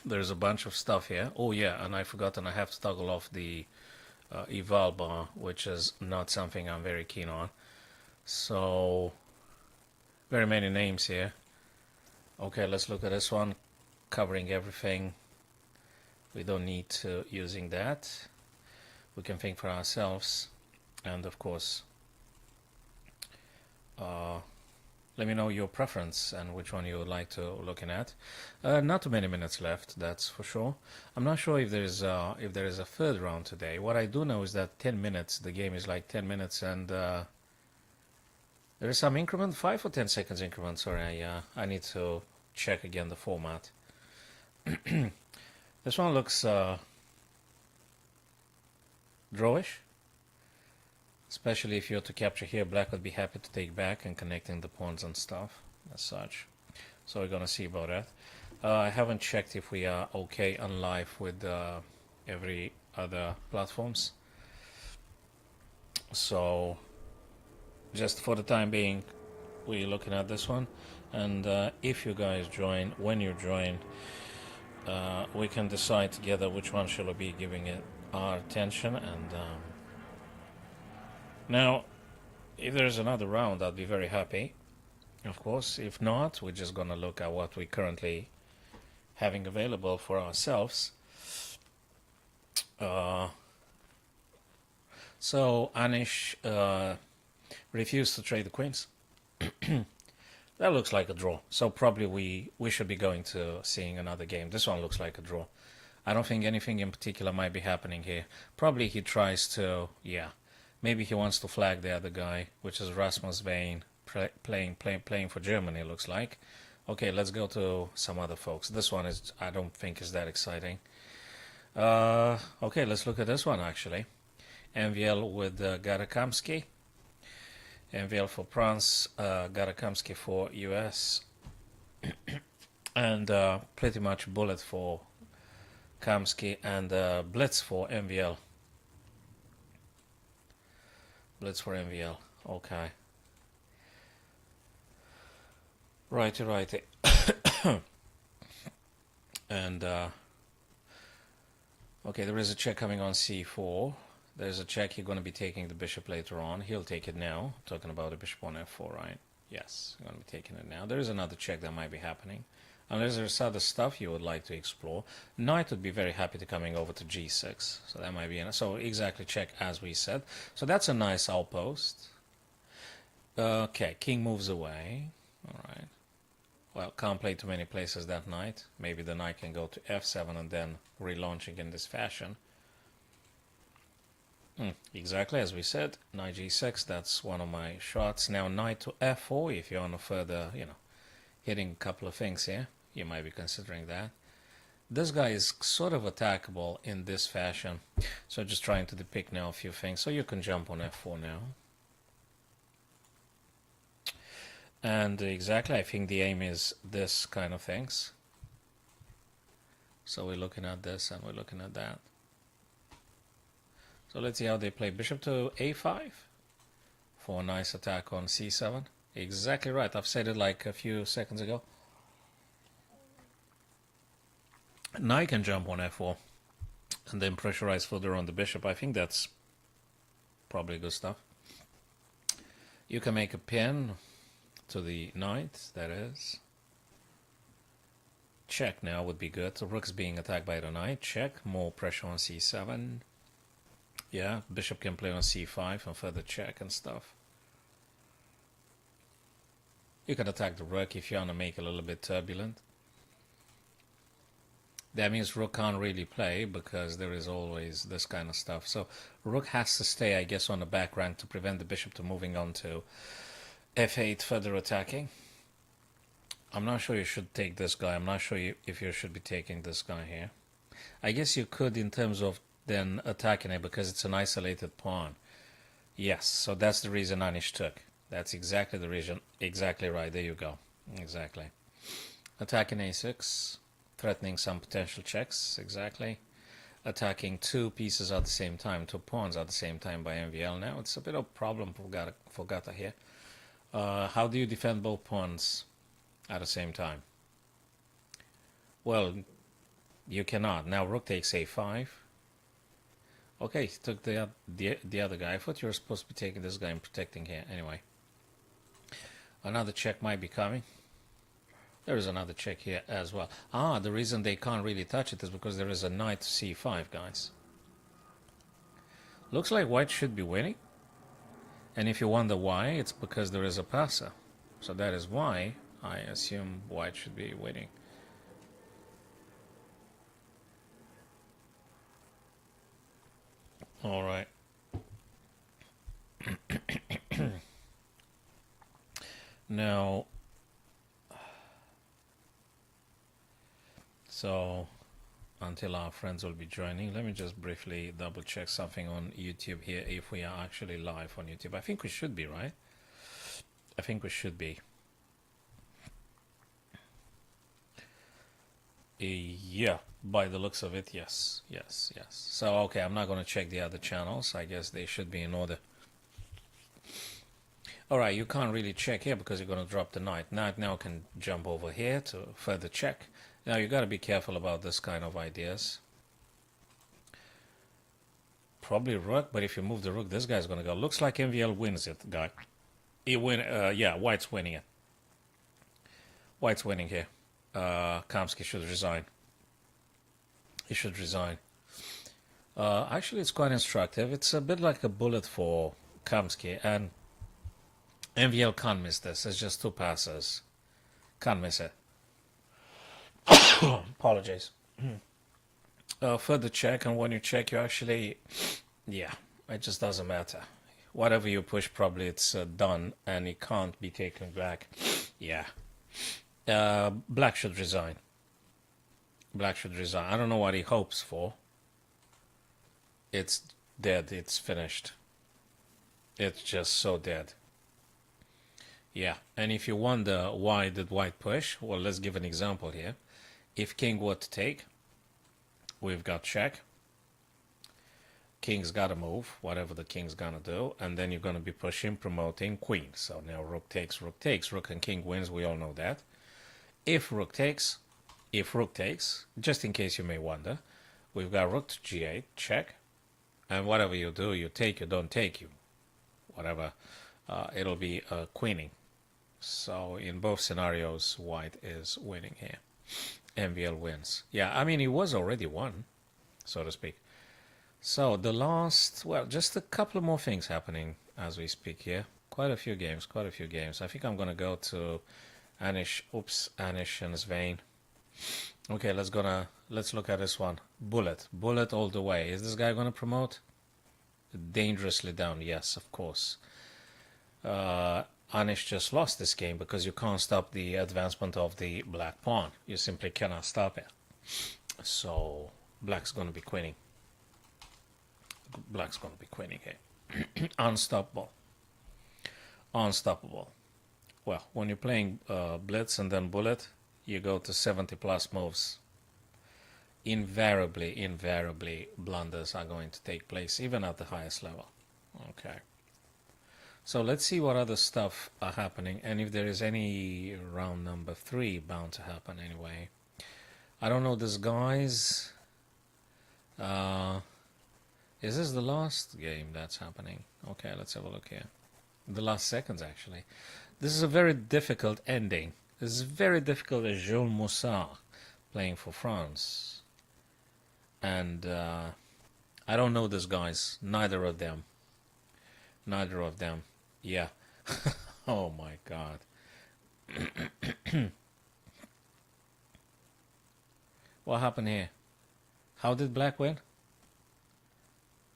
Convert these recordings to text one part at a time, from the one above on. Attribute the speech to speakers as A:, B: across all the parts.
A: There's a bunch of stuff here. Oh yeah, and I forgot, and I have to toggle off the eval bar, which is not something I'm very keen on. So, very many names here. Okay, let's look at this one, covering everything. We don't need to using that. We can think for ourselves, and of course, let me know your preference and which one you would like to looking at. Not too many minutes left, that's for sure. I'm not sure if there is a third round today. What I do know is that 10 minutes. The game is like 10 minutes, and there is some increment, 5 or 10 seconds increment. Sorry, I need to check again the format. This one looks drawish. Especially if you're to capture here, black would be happy to take back and connecting the pawns and stuff as such. So we're gonna see about that. I haven't checked if we are okay on live with every other platforms. So just for the time being, we're looking at this one. And if you guys join, when you join, we can decide together which one shall we be giving it our attention. And now, if there's another round, I'll be very happy, of course. If not, we're just gonna look at what we currently having available for ourselves. So Anish refused to trade the queens. That looks like a draw. So probably we should be going to seeing another game. This one looks like a draw. I don't think anything in particular might be happening here. Probably he tries to, yeah. Maybe he wants to flag the other guy, which is Rasmus Vane, playing for Germany, looks like. Okay, let's go to some other folks. This one is, I don't think is that exciting. Okay, let's look at this one actually. MVL with Garakamsky. MVL for France, Garakamsky for US. And pretty much bullet for Kamsky and Blitz for MVL. Blitz for MVL. Okay. Righty. And okay, there is a check coming on C4. There's a check. He's going to be taking the bishop later on. He'll take it now. Talking about the bishop on F4, right? Yes, going to be taking it now. There is another check that might be happening. Unless there's other stuff you would like to explore. Knight would be very happy to coming over to G6. So that might be enough. So exactly check as we said. So that's a nice outpost. Okay, king moves away. Alright. Well, can't play too many places that knight. Maybe the knight can go to F7 and then relaunching in this fashion. Exactly as we said. Knight G6, that's one of my shots. Now knight to F4 if you want to further, hitting a couple of things here. You might be considering that. This guy is sort of attackable in this fashion. So just trying to depict now a few things. So you can jump on F4 now. And exactly, I think the aim is this kind of things. So we're looking at this and we're looking at that. So let's see how they play. Bishop to A5 for a nice attack on C7. Exactly right. I've said it like a few seconds ago. Knight can jump on F4 and then pressurize further on the bishop. I think that's probably good stuff. You can make a pin to the knight, that is. Check now would be good. The rook's being attacked by the knight. Check. More pressure on C7. Yeah, bishop can play on C5 and further check and stuff. You can attack the rook if you want to make it a little bit turbulent. That means rook can't really play because there is always this kind of stuff. So rook has to stay, I guess, on the back rank to prevent the bishop to moving on to F8 further attacking. I'm not sure you should take this guy. I'm not sure if you should be taking this guy here. I guess you could in terms of then attacking it because it's an isolated pawn. Yes, so that's the reason Anish took. That's exactly the reason. Exactly right. There you go. Exactly. Attacking A6. Threatening some potential checks. Exactly. Attacking two pieces at the same time. Two pawns at the same time by MVL. Now it's a bit of a problem for Gata here. How do you defend both pawns at the same time? Well, You cannot. Now rook takes a5. Okay, he took the other guy. I thought you were supposed to be taking this guy and protecting here. Anyway. Another check might be coming. There is another check here as well. Ah, the reason they can't really touch it is because there is a knight to c5, guys. Looks like white should be winning. And if you wonder why, it's because there is a passer. So that is why I assume white should be winning. All right. Now, so until our friends will be joining, let me just briefly double check something on YouTube here, if we are actually live on YouTube. I think we should be, right? I think we should be. Yeah, by the looks of it, yes. So, okay, I'm not going to check the other channels. I guess they should be in order. Alright, you can't really check here because you're going to drop the knight. Knight now can jump over here to further check. Now, you got to be careful about this kind of ideas. Probably rook, but if you move the rook, this guy's going to go. Looks like MVL wins it, guy. He win. Yeah, white's winning it. White's winning here. Kamsky should resign. He should resign. Actually, it's quite instructive. It's a bit like a bullet for Kamsky, and MVL can't miss this. It's just two passes. Can't miss it. Apologies. Further check, and when you check, you actually, yeah, it just doesn't matter. Whatever you push, probably it's done, and it can't be taken back. Yeah. Black should resign. Black should resign. I don't know what he hopes for. It's dead. It's finished. It's just so dead. Yeah, and if you wonder why did white push, well, let's give an example here. If king were to take, we've got check. King's got to move, whatever the king's gonna do, and then you're gonna be pushing, promoting queen. So now rook takes, rook and king wins. We all know that. If rook takes, just in case you may wonder, we've got rook to g8, check, and whatever you do, you take, you don't take, you whatever, it'll be queening. So in both scenarios, white is winning here. MVL wins. Yeah, I mean, he was already won, so to speak. So the last, well, just a couple more things happening as we speak here. Quite a few games. I think I'm going to go to Anish and Svein. Okay, let's look at this one. Bullet all the way. Is this guy going to promote? Dangerously down, yes, of course. Anish just lost this game because you can't stop the advancement of the black pawn. You simply cannot stop it. So black's going to be queening. Black's going to be queening here. Unstoppable. Well, when you're playing blitz and then bullet, you go to 70 plus moves. Invariably, blunders are going to take place, even at the highest level. Okay. So let's see what other stuff are happening, and if there is any round number 3 bound to happen anyway. I don't know this, guys. Is this the last game that's happening? Okay, let's have a look here. The last seconds, actually. This is a very difficult ending. This is very difficult as Jules Moussa playing for France. And I don't know these guys. Neither of them. Yeah. Oh my God. What happened here? How did black win?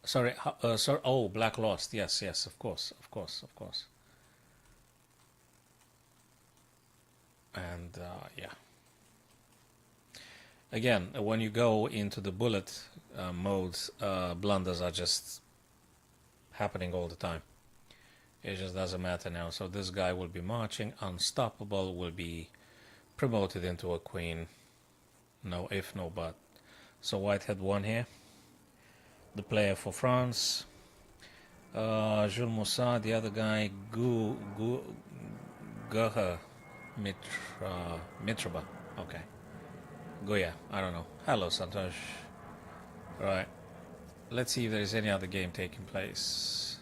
A: Sorry, sorry. Oh, black lost. Yes, of course. And yeah. Again, when you go into the bullet mode, blunders are just happening all the time. It just doesn't matter now. So this guy will be marching. Unstoppable will be promoted into a queen. No if, no but. So white had won here. The player for France. Jules Moussa, the other guy, Mitraba. Okay. Goya. I don't know. Hello, Santosh. Right. Let's see if there's any other game taking place.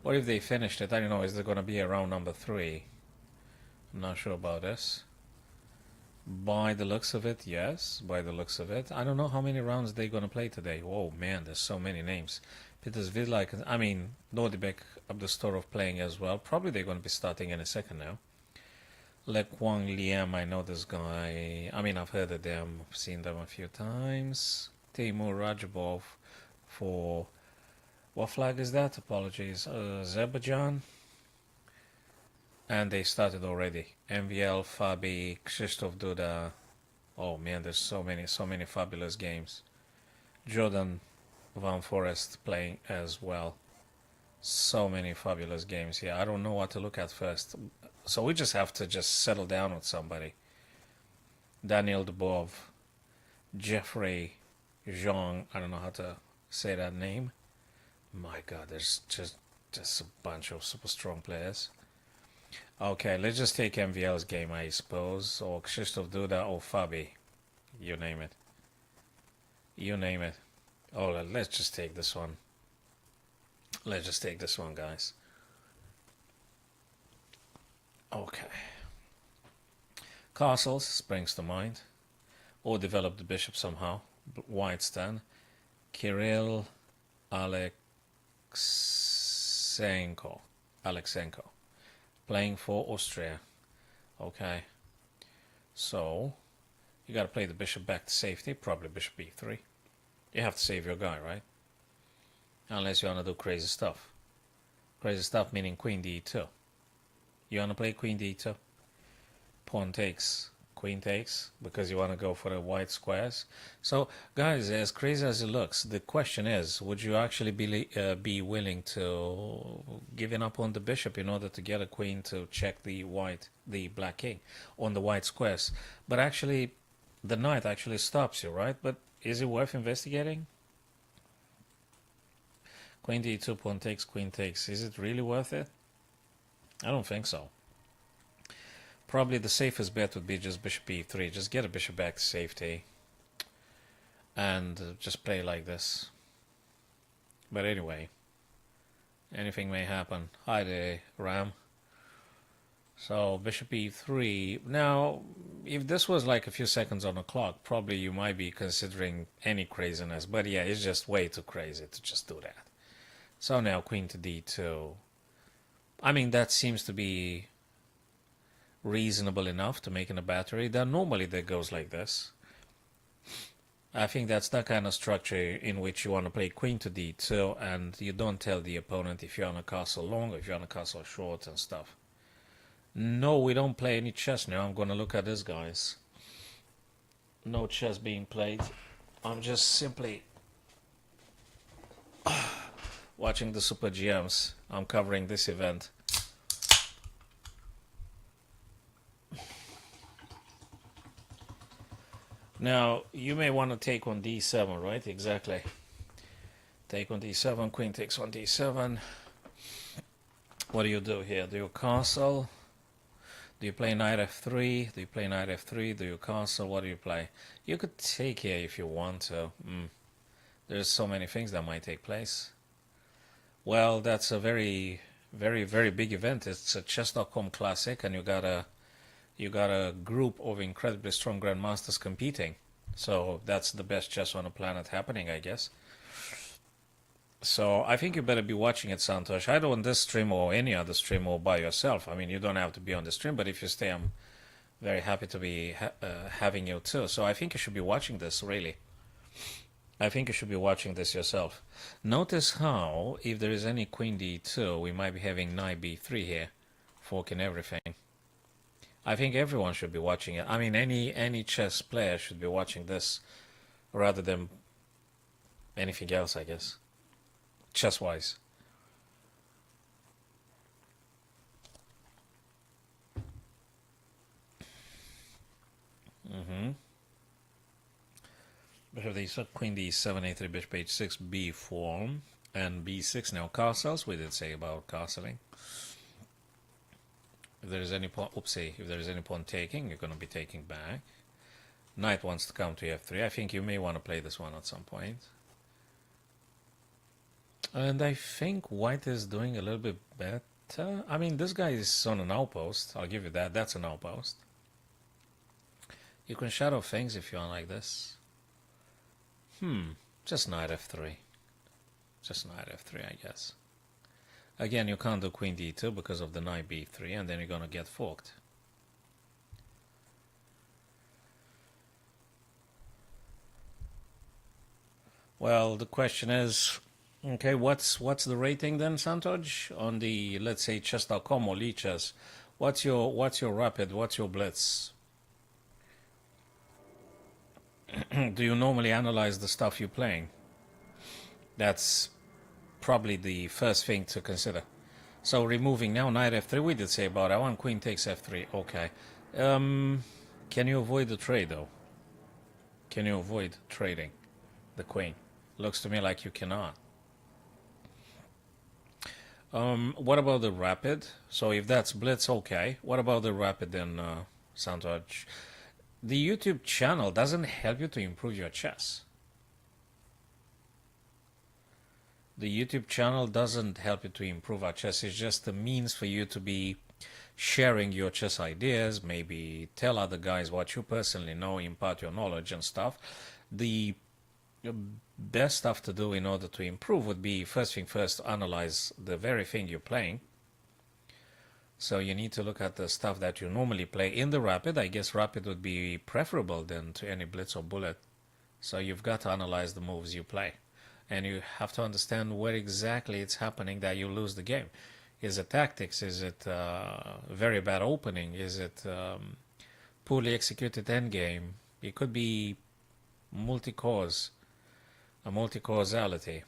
A: Or if they finished it. I don't know. Is there going to be a round number 3? I'm not sure about this. By the looks of it, yes. By the looks of it. I don't know how many rounds they're going to play today. Oh, man, there's so many names. Peters Vidlak, I mean, Nordibek up the store of playing as well. Probably they're going to be starting in a second now. Le Quang Liam, I know this guy. I mean, I've heard of them. I've seen them a few times. Timur Rajabov for... What flag is that? Apologies. Azerbaijan. And they started already. MVL, Fabi, Krzysztof Duda. Oh man, there's so many fabulous games. Jordan Van Forest playing as well. So many fabulous games here. I don't know what to look at first. So we just have to just settle down with somebody. Daniel Dubov, Jeffrey Zhang. I don't know how to say that name. My God, there's just a bunch of super strong players. Okay, let's just take MVL's game, I suppose, or Krzysztof Duda or Fabi. You name it. You name it. Oh, let's just take this one. Let's just take this one, guys. Okay. Castles springs to mind. Or develop the bishop somehow. White stand. Kirill Alexenko. Playing for Austria. Okay. So, you gotta play the bishop back to safety. Probably bishop e3. You have to save your guy, right? Unless you wanna do crazy stuff. Crazy stuff meaning queen d2. You wanna play queen d2? Pawn takes. Queen takes. Because you wanna go for the white squares. So, guys, as crazy as it looks, the question is, would you actually be willing to giving up on the bishop in order to get a queen to check the black king on the white squares? But actually, the knight actually stops you, right? But is it worth investigating? Queen d2, pawn takes, queen takes. Is it really worth it? I don't think so. Probably the safest bet would be just bishop e3. Just get a bishop back to safety. And just play like this. But anyway, anything may happen. Hi there, Ram. So bishop e3. Now, if this was like a few seconds on the clock, probably you might be considering any craziness. But yeah, it's just way too crazy to just do that. So now queen to d2. I mean, that seems to be reasonable enough to make in a battery. Then normally that goes like this. I think that's the kind of structure in which you want to play queen to d2, and you don't tell the opponent if you're on a castle long or if you're on a castle short and stuff. No, we don't play any chess now. I'm going to look at this, guys. No chess being played. I'm just simply watching the Super GMs. I'm covering this event. Now, you may want to take on d7, right? Exactly. Take on d7, queen takes on d7. What do you do here? Do you castle? Do you play knight f3? Do you play knight f3? Do you castle? What do you play? You could take here if you want to. There's so many things that might take place. Well, that's a very, very, very big event. It's a chess.com classic, and you got a group of incredibly strong grandmasters competing. So that's the best chess on the planet happening, I guess. So I think you better be watching it, Santosh. Either on this stream or any other stream or by yourself. I mean, you don't have to be on the stream, but if you stay, I'm very happy to be having you too. So I think you should be watching this, really. I think you should be watching this yourself. Notice how, if there is any queen d2, we might be having knight b3 here, forking everything. I think everyone should be watching it. I mean, any chess player should be watching this rather than anything else, I guess, chess-wise. Bishop d6, queen d7, a3, bishop h6, b4, and b6. Now castles, we did say about castling. If there is any pawn, oopsie, if there is any pawn taking, you're going to be taking back. Knight wants to come to f3. I think you may want to play this one at some point. And I think white is doing a little bit better. I mean, this guy is on an outpost. I'll give you that. That's an outpost. You can shadow things if you want like this. Just knight f3. Just knight f3, I guess. Again, you can't do queen d2 because of the knight b3, and then you're gonna get forked. Well, the question is, okay, what's the rating then, Santoj, on the, let's say, chess.com or Lichess? What's your rapid? What's your blitz? Do you normally analyze the stuff you're playing? That's probably the first thing to consider. So removing now knight f3, we did say about that one. Queen takes f3. Okay. Can you avoid the trade though? Can you avoid trading the queen? Looks to me like you cannot. What about the rapid? So if that's blitz, okay. What about the rapid then, Santoj? The YouTube channel doesn't help you to improve your chess. The YouTube channel doesn't help you to improve our chess. It's just a means for you to be sharing your chess ideas, maybe tell other guys what you personally know, impart your knowledge and stuff. The best stuff to do in order to improve would be, first thing first, analyze the very thing you're playing. So you need to look at the stuff that you normally play in the rapid. I guess rapid would be preferable than to any blitz or bullet. So you've got to analyze the moves you play. And you have to understand where exactly it's happening that you lose the game. Is it tactics? Is it very bad opening? Is it poorly executed endgame? It could be multi-cause, a multi-causality.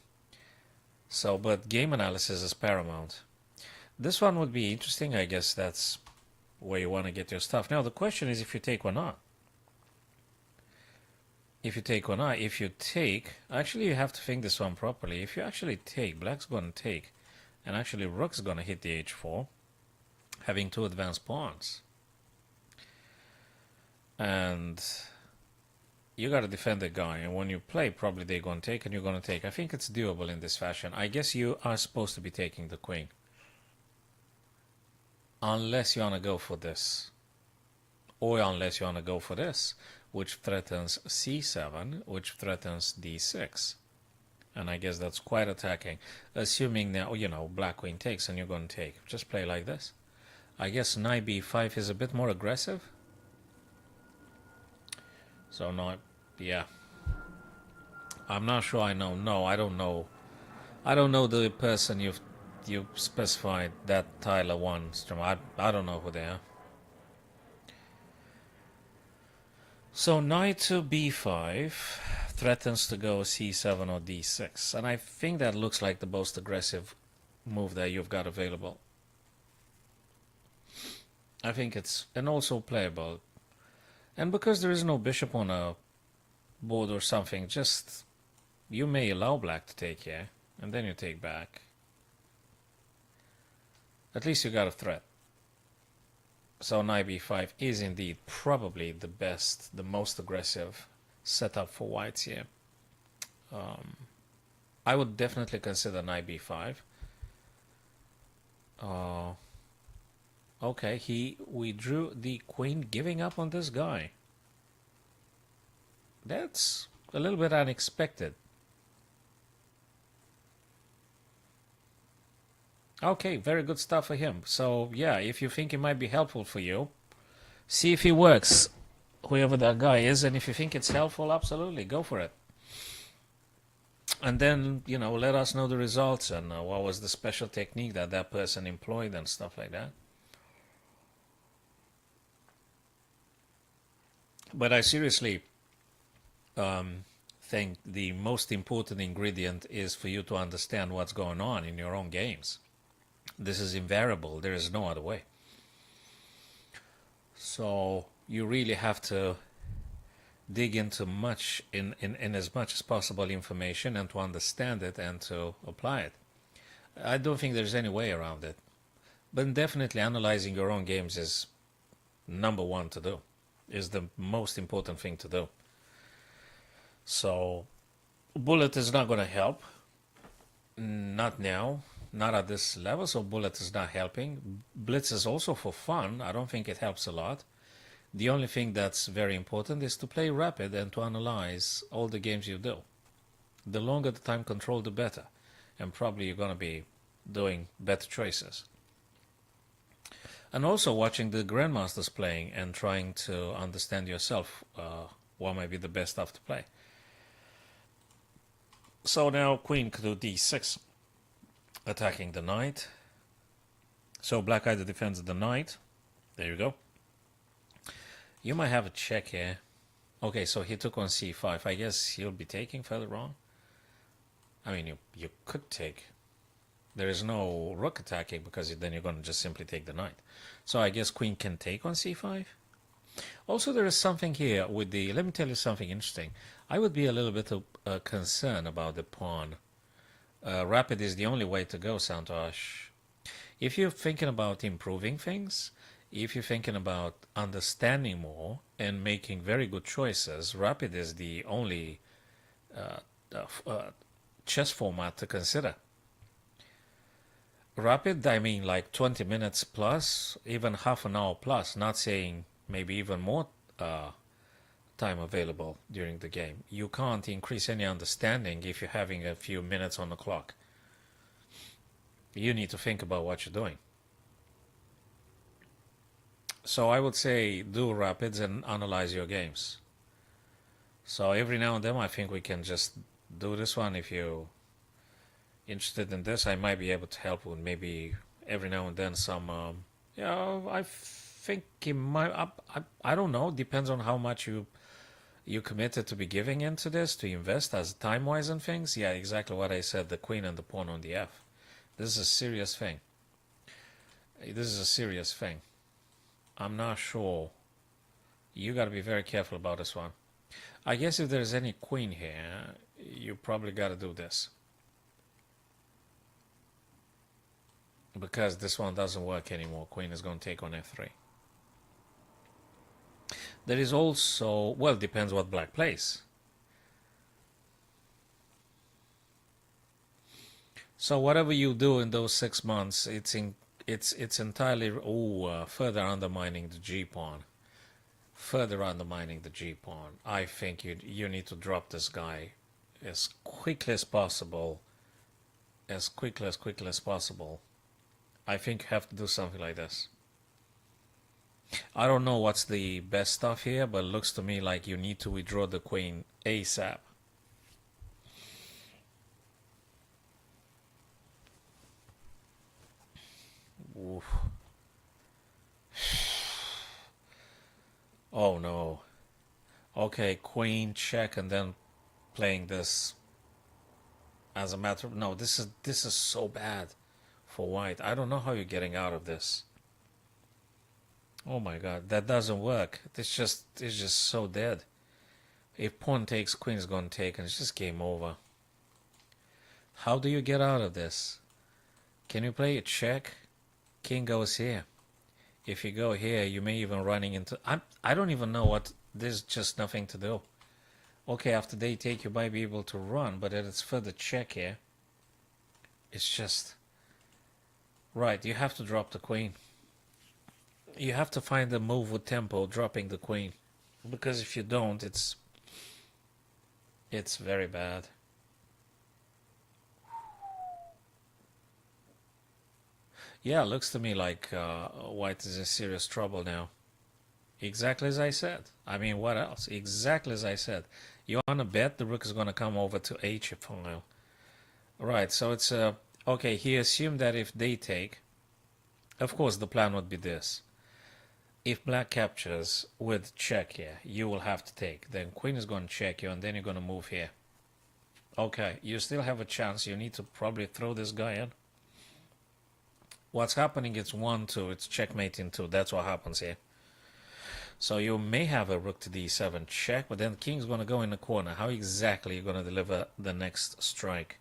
A: So, but game analysis is paramount. This one would be interesting. I guess that's where you want to get your stuff. Now the question is if you take or not. If you take or not. If you take, actually you have to think this one properly. If you actually take, black's going to take, and actually rook's going to hit the h4, having two advanced pawns. And you got to defend the guy, and when you play, probably they're going to take and you're going to take. I think it's doable in this fashion. I guess you are supposed to be taking the queen. Unless you want to go for this. Or unless you want to go for this, which threatens c7, which threatens d6. And I guess that's quite attacking. Assuming now, you know, black queen takes and you're going to take. Just play like this. I guess knight b5 is a bit more aggressive. So no, yeah. I'm not sure I know. No, I don't know. I don't know the person you've specified, that Tyler one stream. I don't know who they are. So knight to b5 threatens to go c7 or d6, and I think that looks like the most aggressive move that you've got available. I think it's, and also playable. And because there is no bishop on a board or something, just you may allow black to take here, and then you take back. At least you got a threat. So knight b5 is indeed probably the best, the most aggressive setup for whites here. I would definitely consider knight b5. Okay, he withdrew the queen, giving up on this guy. That's a little bit unexpected. Okay, very good stuff for him. So yeah, if you think it might be helpful for you, see if it works, whoever that guy is, and if you think it's helpful, absolutely, go for it. And then, you know, let us know the results and what was the special technique that that person employed and stuff like that. But I seriously think the most important ingredient is for you to understand what's going on in your own games. This is invariable. There is no other way. So you really have to dig into much in as much as possible information and to understand it and to apply it. I don't think there's any way around it. But definitely analyzing your own games is number one to do. is the most important thing to do. So bullet is not going to help. Not now. Not at this level, so bullet is not helping. Blitz is also for fun. I don't think it helps a lot. The only thing that's very important is to play rapid and to analyze all the games you do. The longer the time control, the better. And probably you're going to be doing better choices. And also watching the grandmasters playing and trying to understand yourself what might be the best stuff to play. So now queen to d6, attacking the knight. So black either defends the knight. There you go. You might have a check here. Okay, so he took on c5. I guess he'll be taking further on. I mean, you could take. There is no rook attacking because then you're going to just simply take the knight. So I guess queen can take on c5. Also, there is something here with the... Let me tell you something interesting. I would be a little bit concerned about the pawn. Rapid is the only way to go, Santosh. If you're thinking about improving things, if you're thinking about understanding more and making very good choices, rapid is the only chess format to consider. Rapid, I mean like 20 minutes plus, even half an hour plus, not saying maybe even more time available during the game. You can't increase any understanding if you're having a few minutes on the clock. You need to think about what you're doing. So I would say do rapids and analyze your games. So every now and then I think we can just do this one. If you're interested in this, I might be able to help with maybe every now and then some, I think it might, I don't know, depends on how much you committed to be giving into this, to invest as time-wise and things. Yeah, exactly what I said, the queen and the pawn on the f. This is a serious thing. This is a serious thing. I'm not sure. You got to be very careful about this one. I guess if there's any queen here, you probably got to do this. Because this one doesn't work anymore. Queen is going to take on f3. There is also, well, depends what black plays. So whatever you do in those 6 months, it's entirely further undermining the g pawn. Further undermining the g pawn. I think you need to drop this guy as quickly as possible. As quickly as possible. I think you have to do something like this. I don't know what's the best stuff here, but it looks to me like you need to withdraw the queen ASAP. Oof. Oh no. Okay, queen check and then playing this as a matter of... No, this is so bad for white. I don't know how you're getting out of this. Oh my god, that doesn't work. It's just so dead. If pawn takes, queen is going to take, and it's just game over. How do you get out of this? Can you play a check? King goes here. If you go here, you may even running into... I don't even know what... There's just nothing to do. Okay, after they take, you might be able to run, but it's further check here. It's just... Right, you have to drop the queen. You have to find a move with tempo, dropping the queen. Because if you don't, it's very bad. Yeah, looks to me like white is in serious trouble now. Exactly as I said. I mean, what else? Exactly as I said. You want to bet the rook is going to come over to h file. Right, so it's... okay, he assumed that if they take... Of course, the plan would be this. If black captures with check here, you will have to take. Then queen is going to check you, and then you're going to move here. Okay, you still have a chance. You need to probably throw this guy in. What's happening is 1-2. It's checkmate in 2. That's what happens here. So you may have a rook to d7 check, but then the king's going to go in the corner. How exactly are you going to deliver the next strike?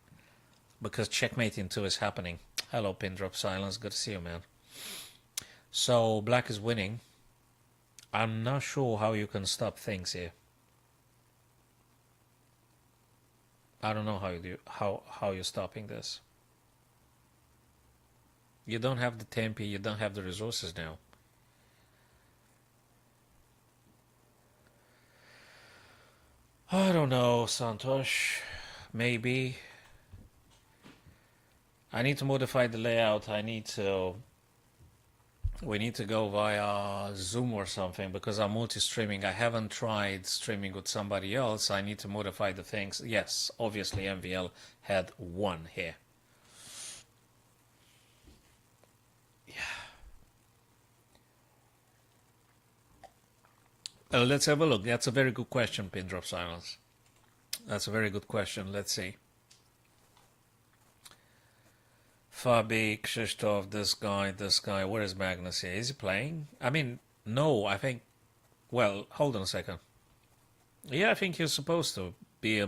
A: Because checkmate in 2 is happening. Hello, pin drop silence. Good to see you, man. So black is winning. I'm not sure how you can stop things here. I don't know how you do how you're stopping this. You don't have the tempi, you don't have the resources now. I don't know, Santosh. Maybe I need to modify the layout. We need to go via Zoom or something because I'm multi-streaming. I haven't tried streaming with somebody else. I need to modify the things. Yes, obviously MVL had one here. Let's have a look. That's a very good question, Pin Drop Silence. That's a very good question. Let's see. Fabi, Krzysztof, this guy. Where is Magnus here? Is he playing? I mean, no, I think. Well, hold on a second. Yeah, I think he's supposed to be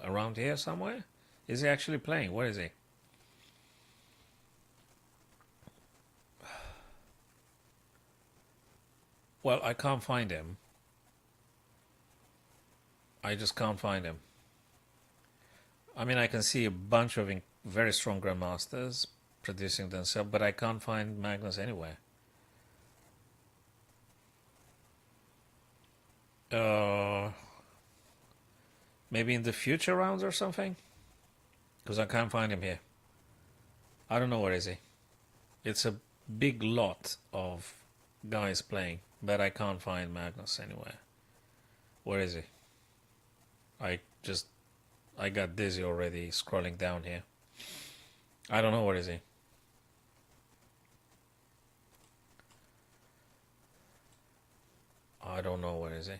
A: around here somewhere. Is he actually playing? Where is he? Well, I can't find him. I just can't find him. I mean, I can see a bunch of very strong grandmasters producing themselves, but I can't find Magnus anywhere. Maybe in the future rounds or something? Because I can't find him here. I don't know where is he. It's a big lot of guys playing, but I can't find Magnus anywhere. Where is he? I got dizzy already scrolling down here. I don't know where is he. I don't know where is he.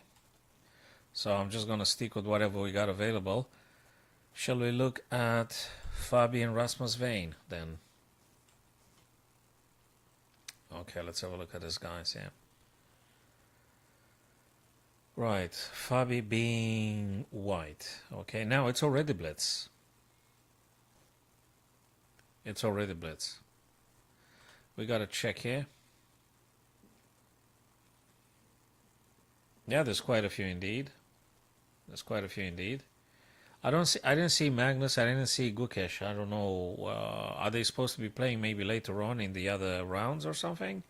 A: So I'm just gonna stick with whatever we got available. Shall we look at Fabian Rasmus Vane then? Okay, let's have a look at this guys here. Right, Fabi being white. Okay, now it's already blitz. It's already blitz. We gotta check here. Yeah, there's quite a few indeed. There's quite a few indeed. I didn't see Magnus. I didn't see Gukesh. I don't know. Are they supposed to be playing maybe later on in the other rounds or something?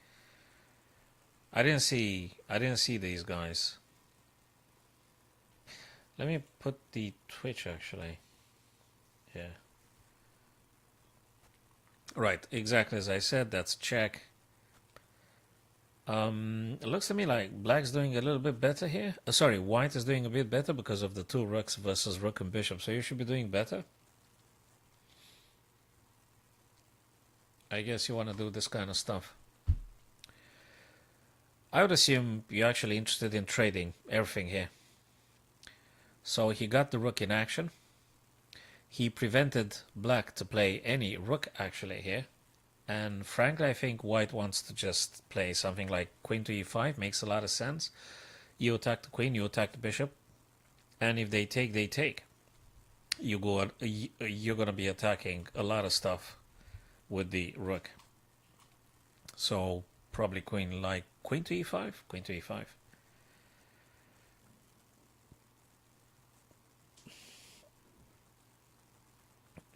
A: I didn't see these guys. Let me put the Twitch actually. Yeah. Right, exactly as I said. That's check. It looks to me like black's doing a little bit better here. Sorry, white is doing a bit better because of the two rooks versus rook and bishop. So you should be doing better. I guess you want to do this kind of stuff. I would assume you're actually interested in trading everything here. So he got the rook in action. He prevented black to play any rook actually here. And frankly, I think white wants to just play something like queen to e5. Makes a lot of sense. You attack the queen, you attack the bishop. And if they take, they take. You're going to be attacking a lot of stuff with the rook. So probably queen to e5, queen to e5.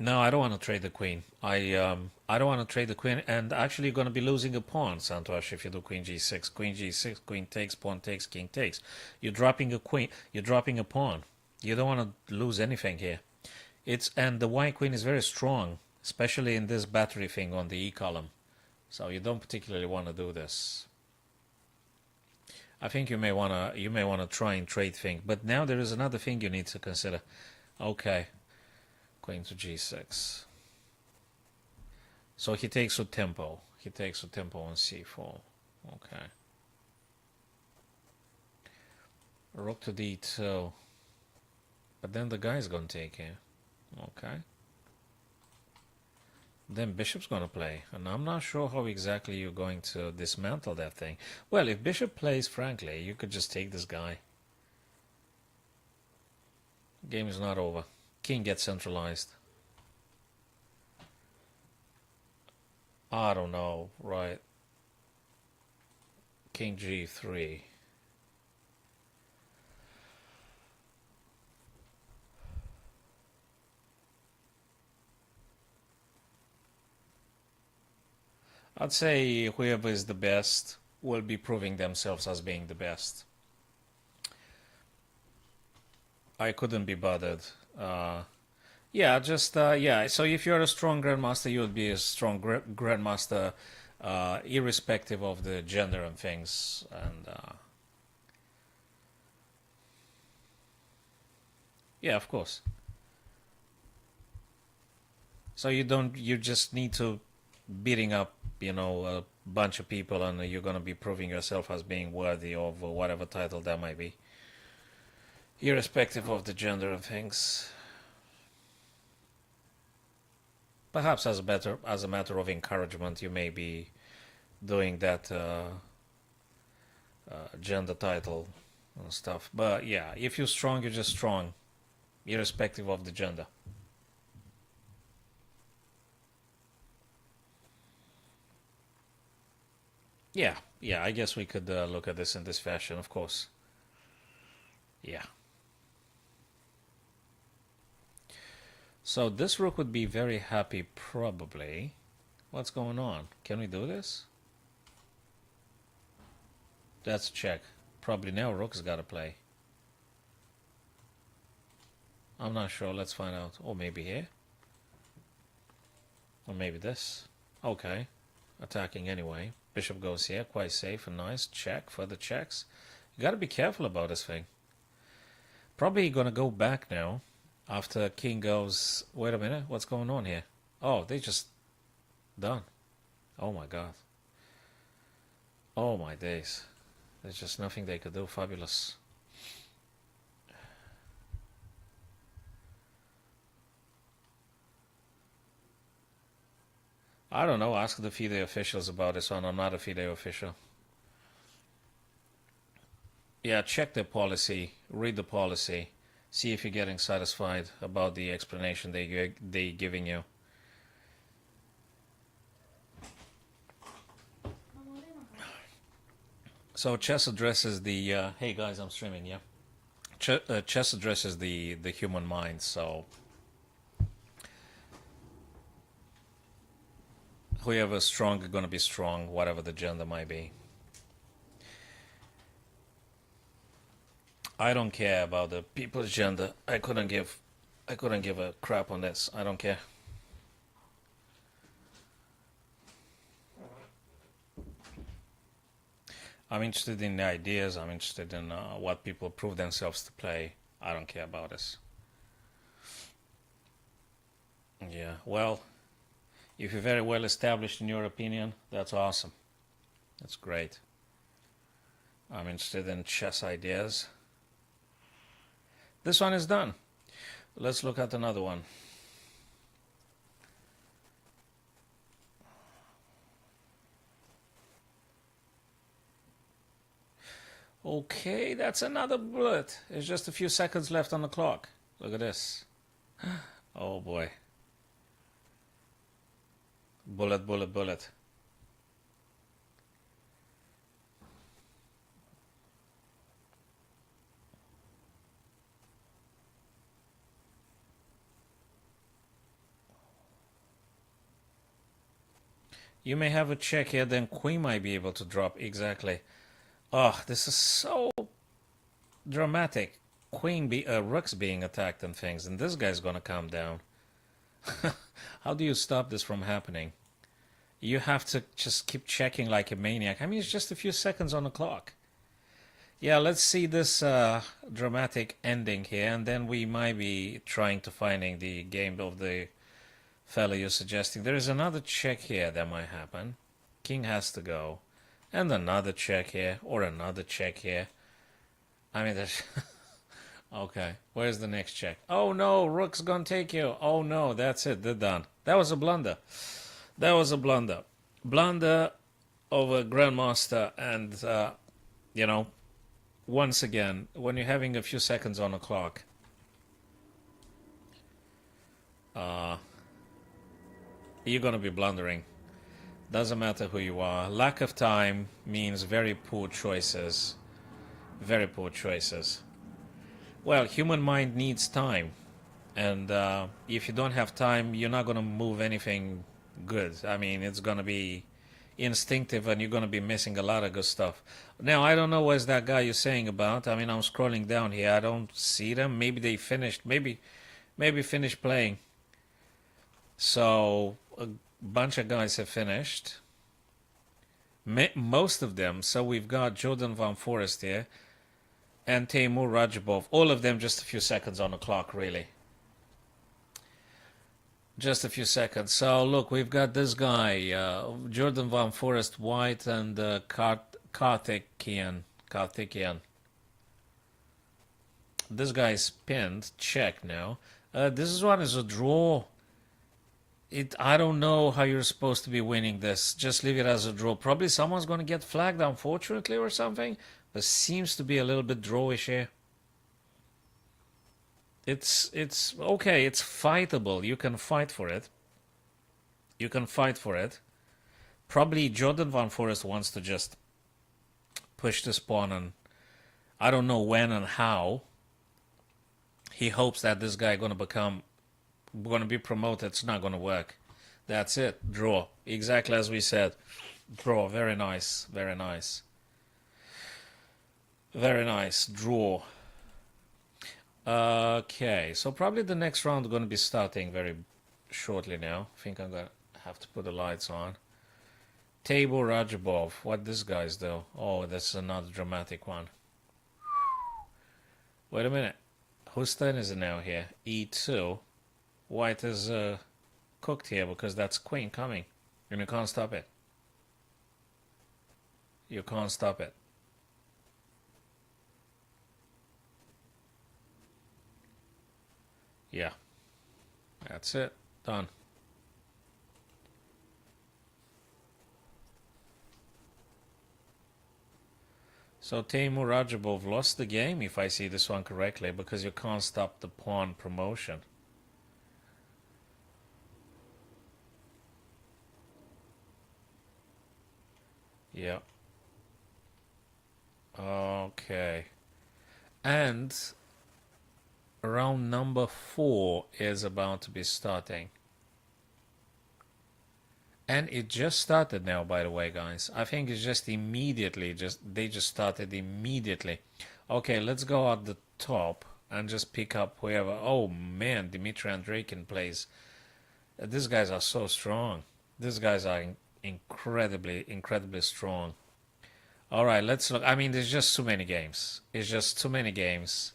A: No, I don't want to trade the queen. I don't want to trade the queen, and actually you're going to be losing a pawn, Santosh, if you do queen g6. Queen g6, queen takes, pawn takes, king takes. You're dropping a queen. You're dropping a pawn. You don't want to lose anything here. And the white queen is very strong, especially in this battery thing on the e column. So you don't particularly want to do this. I think you may wanna try and trade thing, but now there is another thing you need to consider. Okay. Queen to g6. So he takes with tempo. He takes with tempo on c4. Okay. Rook to d2. But then the guy's gonna take here. Okay. Then bishop's gonna play. And I'm not sure how exactly you're going to dismantle that thing. Well, if bishop plays, frankly, you could just take this guy. Game is not over. King gets centralized. I don't know, right. king g3. I'd say whoever is the best will be proving themselves as being the best. I couldn't be bothered. Yeah, just yeah. So if you're a strong grandmaster, you would be a strong grandmaster, irrespective of the gender and things. And yeah, of course. So you just need to beating up, a bunch of people, and you're gonna be proving yourself as being worthy of whatever title that might be, irrespective of the gender and things. Perhaps as a matter of encouragement, you may be doing that gender title and stuff. But yeah, if you're strong, you're just strong, irrespective of the gender. Yeah, yeah. I guess we could look at this in this fashion, of course. Yeah. So this rook would be very happy, probably. What's going on? Can we do this? That's a check. Probably now rook's got to play. I'm not sure. Let's find out. Or maybe here. Or maybe this. Okay. Attacking anyway. Bishop goes here. Quite safe and nice. Check. Further checks. You got to be careful about this thing. Probably going to go back now. After king goes... Wait a minute. What's going on here? Oh, they just... Done. Oh my god. Oh my days. There's just nothing they could do. Fabulous. I don't know. Ask the FIDE officials about this one. I'm not a FIDE official. Yeah, check the policy. Read the policy. See if you're getting satisfied about the explanation they're giving you. So chess addresses the hey guys, I'm streaming. Yeah, chess addresses the human mind. So whoever's strong is going to be strong, whatever the gender might be. I don't care about the people's gender. I couldn't give a crap on this. I don't care. I'm interested in the ideas. I'm interested in what people prove themselves to play. I don't care about this. Yeah, well, if you're very well established in your opinion, that's awesome. That's great. I'm interested in chess ideas. This one is done. Let's look at another one. Okay, that's another bullet. There's just a few seconds left on the clock. Look at this. Oh boy. Bullet, bullet, bullet. You may have a check here, then queen might be able to drop. Exactly. Oh, this is so dramatic. Rook's being attacked and things, and this guy's gonna calm down. How do you stop this from happening? You have to just keep checking like a maniac. I mean, it's just a few seconds on the clock. Yeah, let's see this dramatic ending here, and then we might be trying to finding the game of the fella you're suggesting. There is another check here that might happen. King has to go. And another check here, or another check here. I mean, there's... Okay, where's the next check? Oh no, rook's gonna take you. Oh no, that's it, they're done. That was a blunder. That was a blunder. Blunder of a grandmaster, and, once again, when you're having a few seconds on the clock, you're gonna be blundering. Doesn't matter who you are. Lack of time means very poor choices. Very poor choices. Well, human mind needs time. And if you don't have time, you're not going to move anything good. I mean, it's going to be instinctive and you're going to be missing a lot of good stuff. Now, I don't know what's that guy you're saying about. I mean, I'm scrolling down here. I don't see them. Maybe they finished. Maybe finished playing. So a bunch of guys have finished. Most of them. So we've got Jordan Van Forest here and Teimur Rajabov. All of them just a few seconds on the clock, really. Just a few seconds. So look, we've got this guy, Jordan Van Forest White and Karthikeyan. This guy's pinned. Check now. This one is a draw. I don't know how you're supposed to be winning this. Just leave it as a draw. Probably someone's going to get flagged, unfortunately, or something. But seems to be a little bit drawish here. It's okay. It's fightable. You can fight for it. You can fight for it. Probably Jordan Van Forest wants to just push this pawn, and I don't know when and how. He hopes that this guy going to be promoted. It's not going to work. That's it. Draw. Exactly as we said. Draw. Very nice. Very nice. Very nice. Draw. Okay. So probably the next round is going to be starting very shortly now. I think I'm going to have to put the lights on. Teimur Rajabov. What this guy's do? Oh, that's another dramatic one. Wait a minute. Whose turn is it now here? E2. White is cooked here because that's queen coming. And you can't stop it. You can't stop it. Yeah. That's it. Done. So Teimur Rajabov lost the game, if I see this one correctly, because you can't stop the pawn promotion. Yeah. Okay. And round number 4 is about to be starting. And it just started now, by the way, guys. I think it's just immediately, they just started immediately. Okay, let's go at the top and just pick up whoever. Oh man, Dmitry Andreikin plays. These guys are so strong. These guys are incredibly strong. All right, let's look. I mean, there's just too many games. It's just too many games.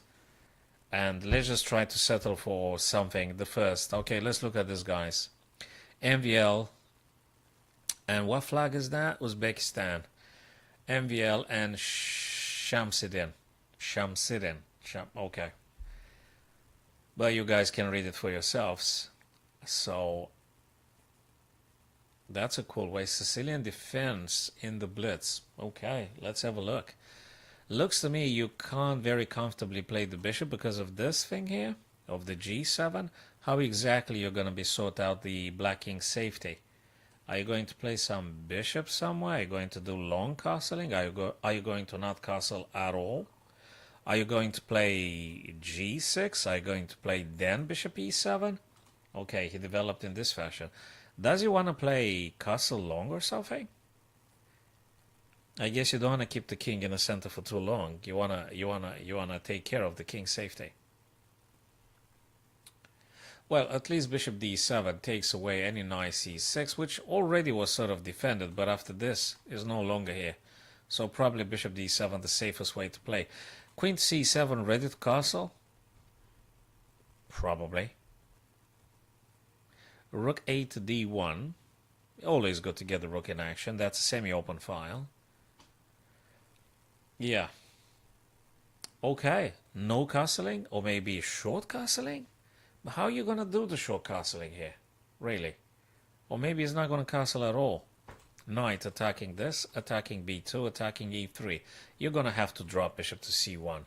A: And let's just try to settle for something. The first. Okay, let's look at this, guys. MVL. And what flag is that? Uzbekistan. MVL and Shamsidin. Okay. But you guys can read it for yourselves. So that's a cool way. Sicilian defense in the blitz. Okay, let's have a look. Looks to me you can't very comfortably play the bishop because of this thing here, of the g7. How exactly you're going to be sort out the black king safety? Are you going to play some bishop somewhere? Are you going to do long castling? Are you going to not castle at all? Are you going to play g6? Are you going to play then bishop e7? Okay, he developed in this fashion. Does he want to play castle long or something? I guess you don't want to keep the king in the center for too long. You wanna take care of the king's safety. Well, at least bishop d7 takes away any knight c6, which already was sort of defended, but after this is no longer here. So probably bishop d7 the safest way to play. Queen c7 ready to castle? Probably. Rook a to d1. Always good to get the rook in action. That's a semi-open file. Yeah. Okay. No castling? Or maybe short castling? But how are you going to do the short castling here? Really? Or maybe he's not going to castle at all. Knight attacking this, attacking b2, attacking e3. You're going to have to drop bishop to c1.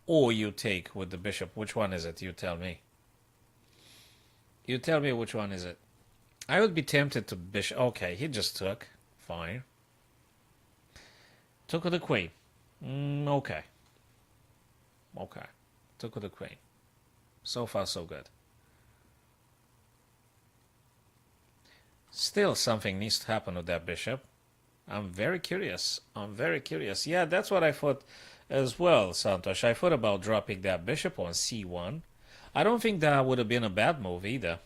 A: Or you take with the bishop. Which one is it? You tell me. You tell me which one is it. I would be tempted to bishop. Okay, he just took. Fine. Took with the queen. Okay. Okay. Took with the queen. So far, so good. Still, something needs to happen with that bishop. I'm very curious. I'm very curious. Yeah, that's what I thought as well, Santosh. I thought about dropping that bishop on c1. I don't think that would have been a bad move either.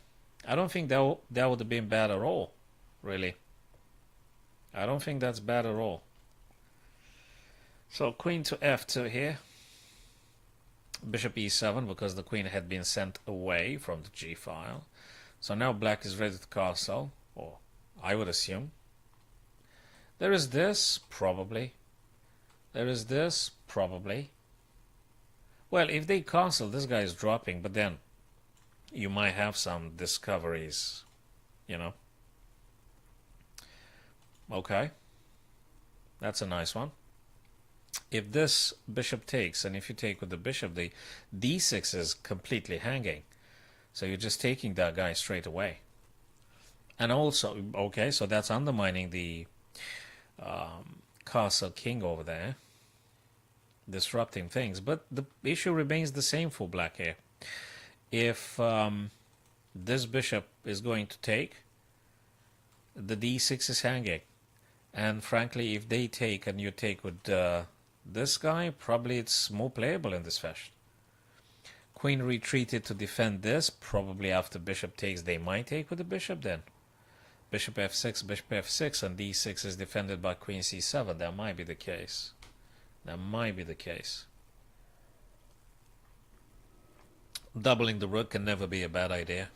A: I don't think that would have been bad at all, really. I don't think that's bad at all. So queen to f2 here. Bishop e7 because the queen had been sent away from the g file. So now black is ready to castle, or I would assume. There is this, probably. There is this, probably. Well, if they castle, this guy is dropping, but then you might have some discoveries, you know. Okay. That's a nice one. If this bishop takes, and if you take with the bishop, the d6 is completely hanging. So you're just taking that guy straight away. And also, okay, so that's undermining the castle king over there, disrupting things. But the issue remains the same for black here. If this bishop is going to take, the d6 is hanging. And frankly, if they take and you take with this guy, probably it's more playable in this fashion. Queen retreated to defend this. Probably after bishop takes, they might take with the bishop then. Bishop f6, bishop f6, and d6 is defended by queen c7. That might be the case. That might be the case. Doubling the rook can never be a bad idea.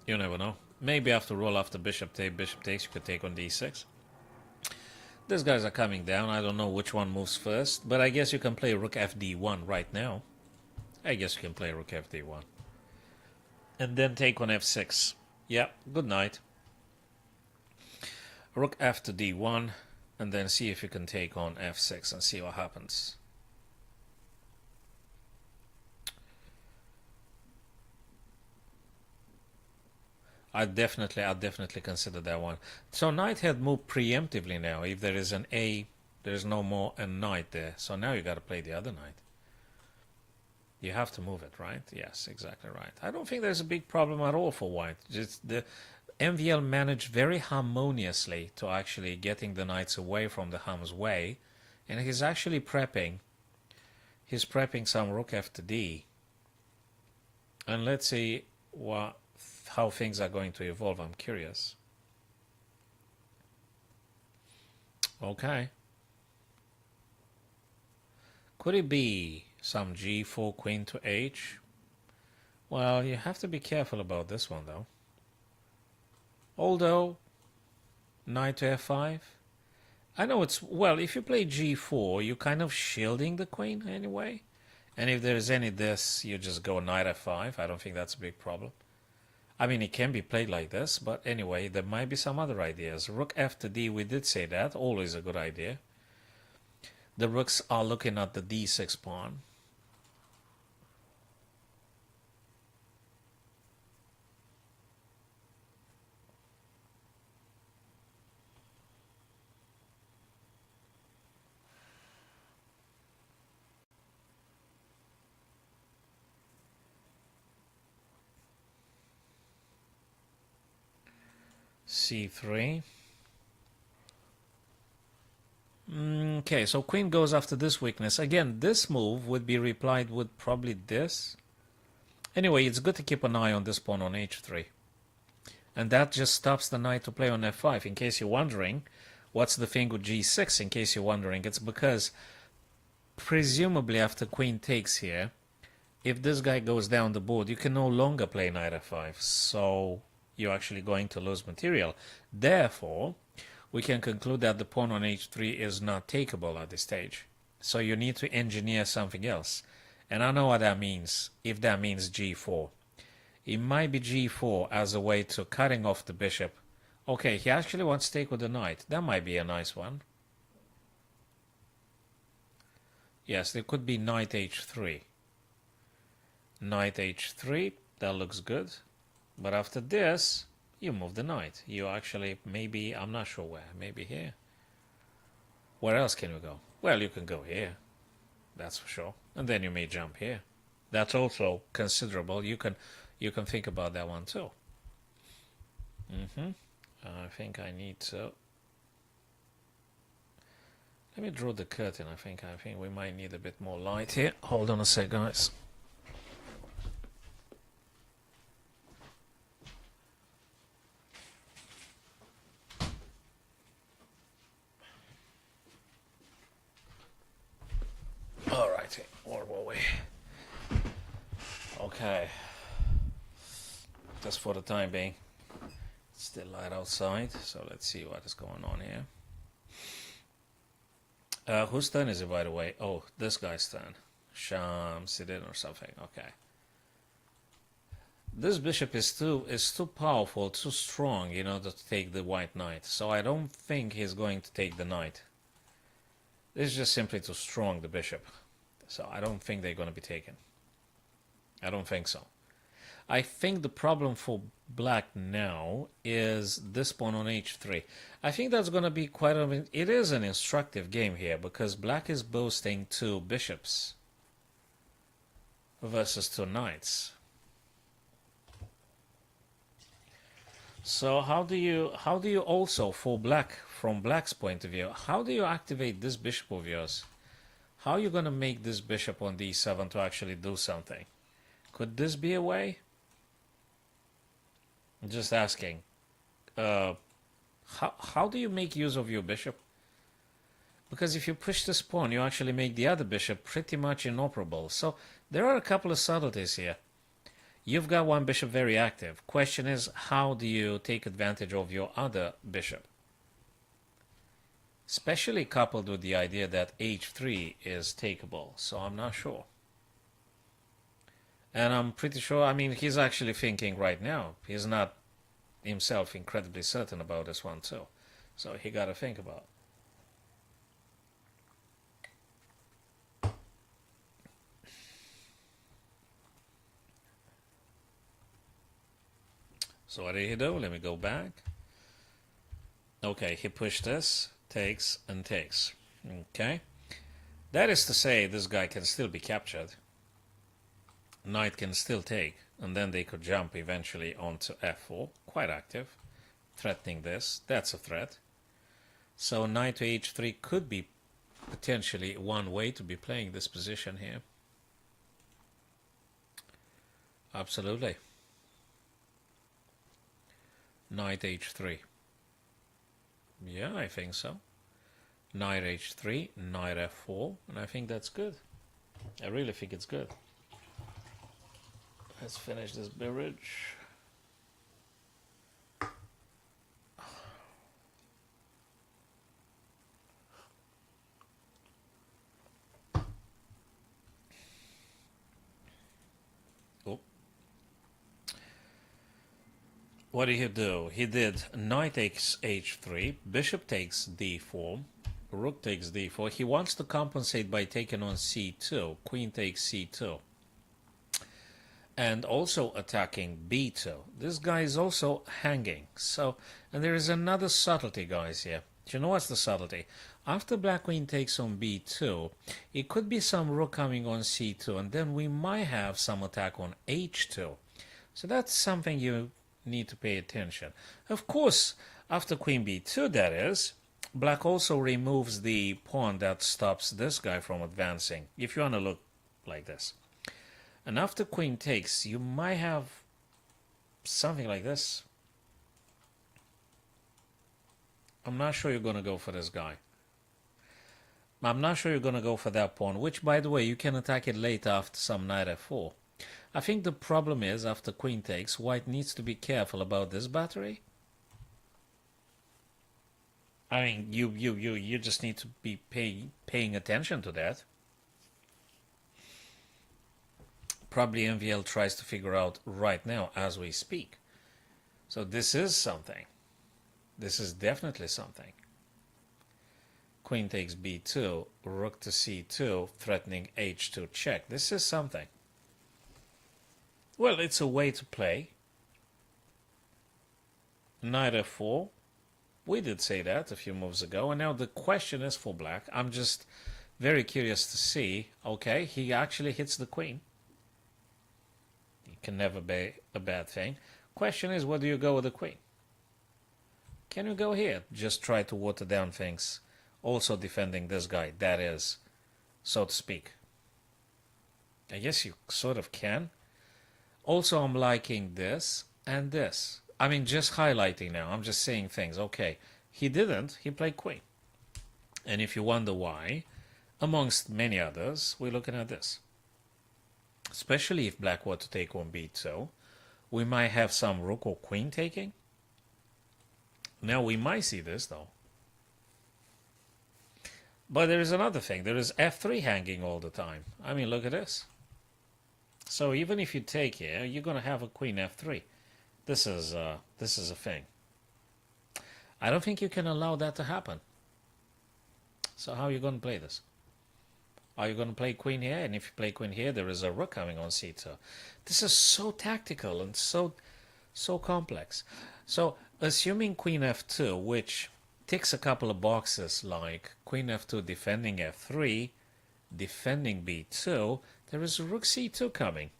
A: You never know. Maybe after all, after bishop takes, you could take on d6. These guys are coming down. I don't know which one moves first, but I guess you can play rook fd1 right now. I guess you can play rook fd1. And then take on f6. Yeah, good night. Rook f to d1, and then see if you can take on f6 and see what happens. I'd definitely consider that one. So knight had moved preemptively now. If there is an a, there's no more a knight there. So now you got to play the other knight. You have to move it, right? Yes, exactly right. I don't think there's a big problem at all for white. Just the MVL managed very harmoniously to actually getting the knights away from the Ham's way, and he's actually prepping. He's prepping some rook f to d. And let's see how things are going to evolve. I'm curious. Okay. Could it be some g4 queen to h? Well, you have to be careful about this one though. Although knight to f5, I know it's, well, if you play g4, you're kind of shielding the queen anyway. And if there's any this, you just go knight f5. I don't think that's a big problem. I mean, it can be played like this, but anyway, there might be some other ideas. Rook f to d, we did say that, always a good idea. The rooks are looking at the d6 pawn. c3. Okay, so queen goes after this weakness. Again, this move would be replied with probably this. Anyway, it's good to keep an eye on this pawn on h3. And that just stops the knight to play on f5. In case you're wondering, what's the thing with g6? In case you're wondering, it's because presumably after queen takes here, if this guy goes down the board, you can no longer play knight f5. So you're actually going to lose material. Therefore, we can conclude that the pawn on h3 is not takeable at this stage. So you need to engineer something else. And I know what that means, if that means g4. It might be g4 as a way to cutting off the bishop. Okay, he actually wants to take with the knight. That might be a nice one. Yes, there could be knight h3. Knight h3, that looks good. But after this, you move the knight. You actually, maybe, I'm not sure where, maybe here. Where else can you go? Well, you can go here, that's for sure. And then you may jump here. That's also considerable. You can think about that one too. I think I need to. Let me draw the curtain. I think we might need a bit more light here. Hold on a sec, guys. Alrighty, where were we? Okay. Just for the time being. It's still light outside, so let's see what is going on here. Whose turn is it, by the way? Oh, this guy's turn. Sidin or something. Okay. This bishop is too powerful, too strong, in order to take the white knight. So I don't think he's going to take the knight. This is just simply too strong, the bishop. So I don't think they're going to be taken. I don't think so. I think the problem for black now is this pawn on h3. I think that's going to be quite it is an instructive game here, because black is boasting 2 bishops versus 2 knights. So how do you also, for black, from black's point of view, how do you activate this bishop of yours? How are you going to make this bishop on d7 to actually do something? Could this be a way? I'm just asking. How do you make use of your bishop? Because if you push this pawn, you actually make the other bishop pretty much inoperable. So there are a couple of subtleties here. You've got one bishop very active. Question is, how do you take advantage of your other bishop? Especially coupled with the idea that h3 is takeable. So I'm not sure. And I'm pretty sure, I mean, he's actually thinking right now. He's not himself incredibly certain about this one too. So he got to think about it. So what did he do? Let me go back. Okay, he pushed this, takes and takes. Okay. That is to say, this guy can still be captured. Knight can still take, and then they could jump eventually onto f4. Quite active. Threatening this. That's a threat. So knight to h3 could be potentially one way to be playing this position here. Absolutely. Knight h3. Yeah, I think so. Knight h3, knight f4, and I think that's good. I really think it's good. Let's finish this beverage. Oh. What did he do? He did knight takes h3, bishop takes d4, rook takes d4. He wants to compensate by taking on c2, queen takes c2. And also attacking b2. This guy is also hanging. So, and there is another subtlety, guys, here. Do you know what's the subtlety? After black queen takes on b2, it could be some rook coming on c2, and then we might have some attack on h2. So that's something you need to pay attention. Of course, after queen b2, that is, black also removes the pawn that stops this guy from advancing, if you want to look like this. And after queen takes, you might have something like this. I'm not sure you're going to go for this guy. I'm not sure you're going to go for that pawn, which, by the way, you can attack it later after some knight f4. I think the problem is, after queen takes, white needs to be careful about this battery. I mean, you just need to be paying attention to that. Probably MVL tries to figure out right now as we speak. So this is something. This is definitely something. Queen takes b2, rook to c2, threatening h2 check. This is something. Well, it's a way to play. Knight f4. We did say that a few moves ago, and now the question is for black. I'm just very curious to see. Okay, he actually hits the queen. It can never be a bad thing. Question is, where do you go with the queen? Can you go here? Just try to water down things. Also defending this guy, that is, so to speak. I guess you sort of can. Also, I'm liking this and this. I mean, just highlighting now. I'm just saying things. Okay, he didn't. He played queen. And if you wonder why, amongst many others, we're looking at this. Especially if black were to take on b2, we might have some rook or queen taking. Now, we might see this, though. But there is another thing. There is f3 hanging all the time. I mean, look at this. So even if you take here, you're going to have a queen f3. This is a thing. I don't think you can allow that to happen. So how are you going to play this? Are you going to play queen here? And if you play queen here, there is a rook coming on c2. This is so tactical and so complex. So assuming queen f2, which ticks a couple of boxes like queen f2 defending f3, defending b2, there is a rook c2 coming.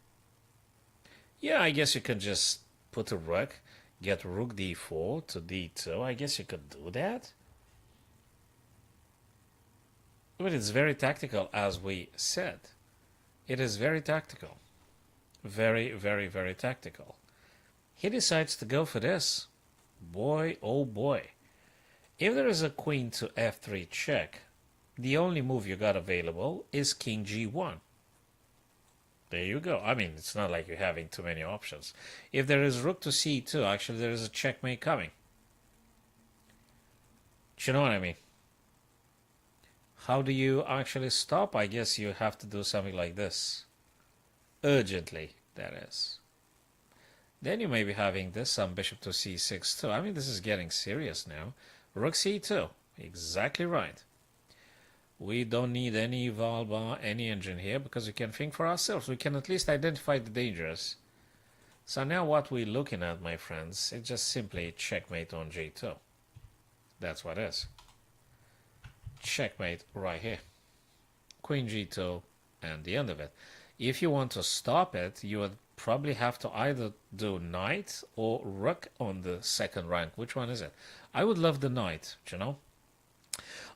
A: Yeah, I guess you can just put a rook, get rook d4 to d2. I guess you could do that. But it's very tactical, as we said. It is very tactical. Very, very, very tactical. He decides to go for this. Boy, oh boy. If there is a queen to f3 check, the only move you got available is king g1. There you go. I mean, it's not like you're having too many options. If there is rook to c2, actually there is a checkmate coming. Do you know what I mean? How do you actually stop? I guess you have to do something like this. Urgently, that is. Then you may be having this, some bishop to c6 too. I mean, this is getting serious now. Rook c2. Exactly right. We don't need any Valbar, any engine here, because we can think for ourselves. We can at least identify the dangers. So now what we're looking at, my friends, is just simply checkmate on g2. That's what it is. Checkmate right here. Queen g2 and the end of it. If you want to stop it, you would probably have to either do knight or rook on the second rank. Which one is it? I would love the knight, you know?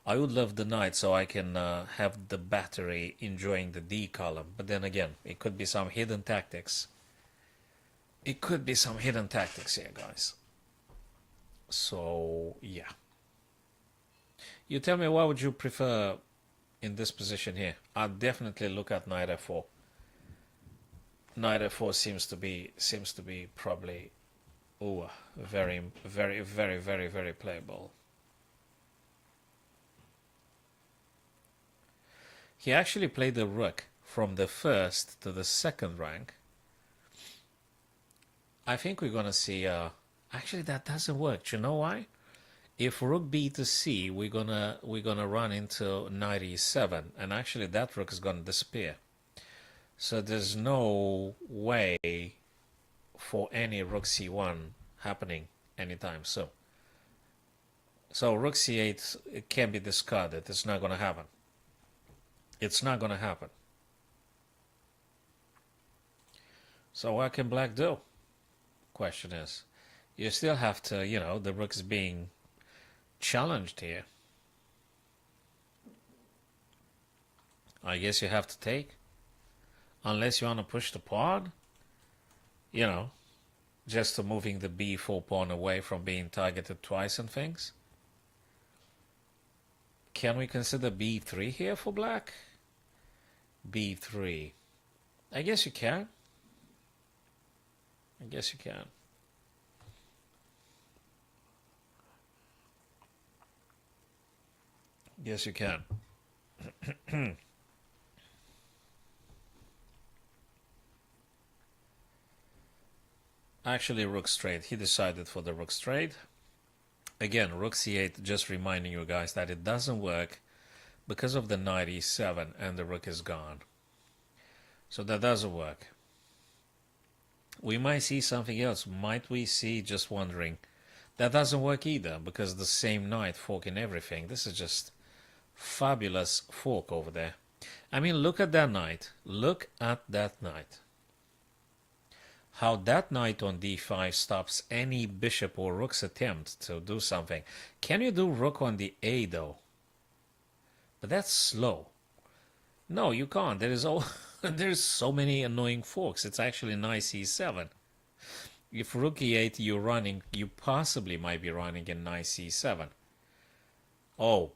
A: I would love the knight so I can have the battery enjoying the D column. But then again, it could be some hidden tactics. It could be some hidden tactics here, guys. So, yeah. You tell me, what would you prefer in this position here? I'd definitely look at knight f4. Knight f4 seems to be probably very, very, very, very, very playable. He actually played the rook from the first to the second rank. I think we're gonna see. Actually, that doesn't work. Do you know why? If rook b to c, we're gonna run into knight e7, and actually that rook is gonna disappear. So there's no way for any rook c1 happening anytime soon. So rook c8, it can be discarded. It's not gonna happen. It's not gonna happen. So what can black do? Question is, you still have to, you know, the rook is being challenged here. I guess you have to take, unless you want to push the pawn, you know, just to moving the b4 pawn away from being targeted twice and things. Can we consider b3 here for black? b3. I guess you can. I guess you can. Yes, you can. Actually, rook straight. He decided for the rook straight. Again, rook c8, just reminding you guys that it doesn't work because of the knight e7 and the rook is gone. So that doesn't work. We might see something else. Might we see, just wondering, That doesn't work either because the same knight forking everything. This is just fabulous fork over there. I mean, look at that knight. Look at that knight. How that knight on d5 stops any bishop or rook's attempt to do something. Can you do rook on the a though? But that's slow. No, you can't. There's so many annoying forks. It's actually knight c7. If rook e8 you're running, you possibly might be running in knight c7. Oh,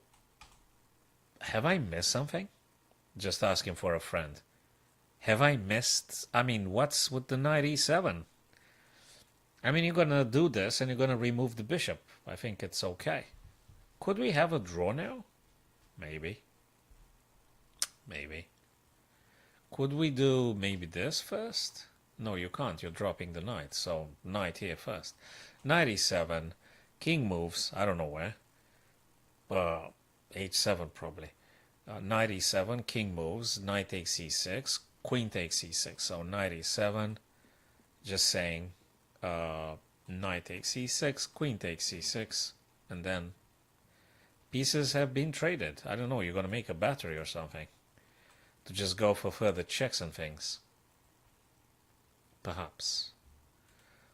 A: have I missed something? Just asking for a friend. Have I missed? I mean, what's with the knight e7? I mean, you're going to do this and you're going to remove the bishop. I think it's okay. Could we have a draw now? Maybe. Maybe. Could we do maybe this first? No, you can't. You're dropping the knight. So, knight here first. Knight e7. King moves. I don't know where. H7 probably. Knight e7. King moves. Knight takes e6. Queen takes e6. So, knight e7. Just saying. Knight takes e6. Queen takes e6. And then pieces have been traded. I don't know. You're going to make a battery or something. To just go for further checks and things. Perhaps.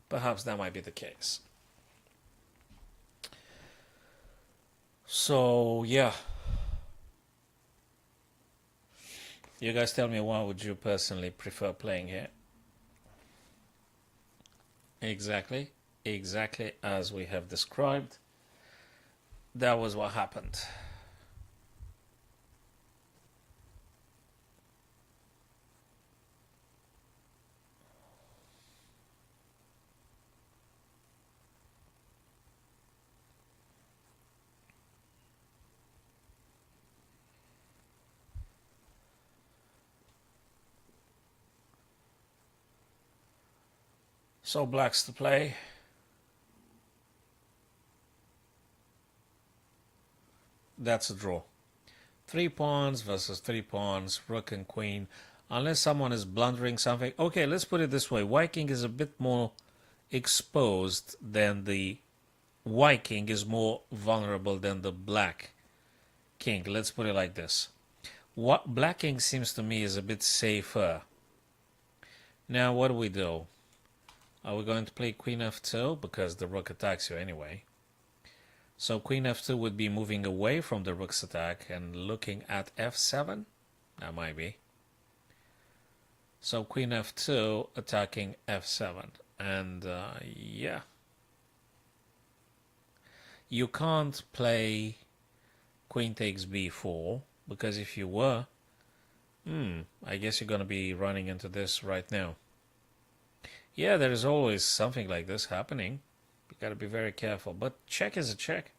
A: Perhaps that might be the case. So, yeah. You guys tell me, what would you personally prefer playing here? Exactly. Exactly as we have described. That was what happened. So black's to play. That's a draw. 3 pawns versus 3 pawns, rook and queen. Unless someone is blundering something. Okay, let's put it this way. White king is a bit more exposed than the white king is more vulnerable than the black king. Let's put it like this. What black king seems to me is a bit safer. Now, what do we do? Are we going to play queen f2? Because the rook attacks you anyway. So queen f2 would be moving away from the rook's attack and looking at f7? That might be. So queen f2 attacking f7. And yeah. You can't play queen takes b4. Because if you were, I guess you're going to be running into this right now. Yeah, there is always something like this happening. You got to be very careful. But check is a check.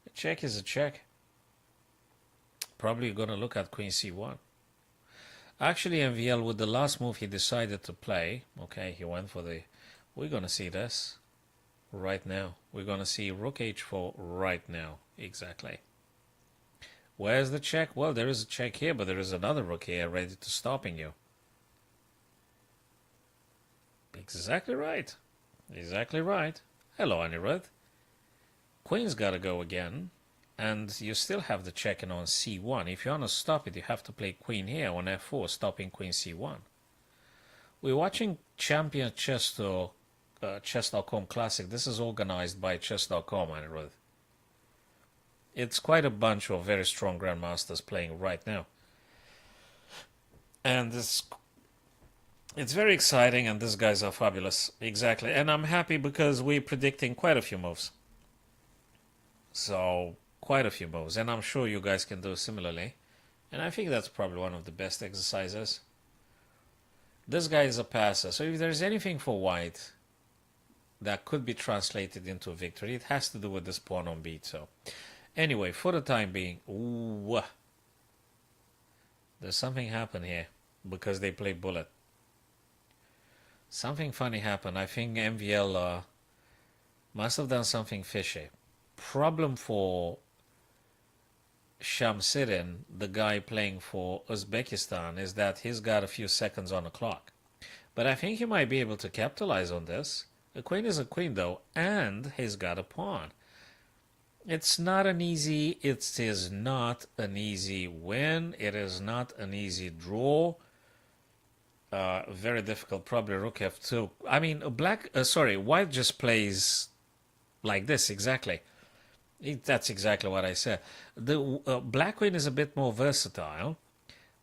A: A check is a check. Probably going to look at queen c1. Actually, MVL, with the last move he decided to play, okay, he went for the... We're going to see this right now. We're going to see rook h4 right now. Exactly. Where's the check? Well, there is a check here, but there is another rook here ready to stopping you. Exactly right. Exactly right. Hello, Anirudh. Queen's got to go again. And you still have the checking on c1. If you want to stop it, you have to play queen here on f4, stopping queen c1. We're watching Champion Chess.com Classic. This is organized by Chess.com, Anirudh. It's quite a bunch of very strong grandmasters playing right now. And it's very exciting, and these guys are fabulous. Exactly. And I'm happy because we're predicting quite a few moves. So, quite a few moves. And I'm sure you guys can do similarly. And I think that's probably one of the best exercises. This guy is a passer. So if there's anything for white that could be translated into a victory, it has to do with this pawn on b2. Anyway, for the time being, there's something happened here because they play bullet. Something funny happened. I think MVL must have done something fishy. Problem for Shamsiddin, the guy playing for Uzbekistan, is that he's got a few seconds on the clock. But I think he might be able to capitalize on this. A queen is a queen, though, and he's got a pawn. It is not an easy win. It is not an easy draw. Very difficult. Probably rook f2. I mean, white just plays like this, exactly. That's exactly what I said. The black queen is a bit more versatile.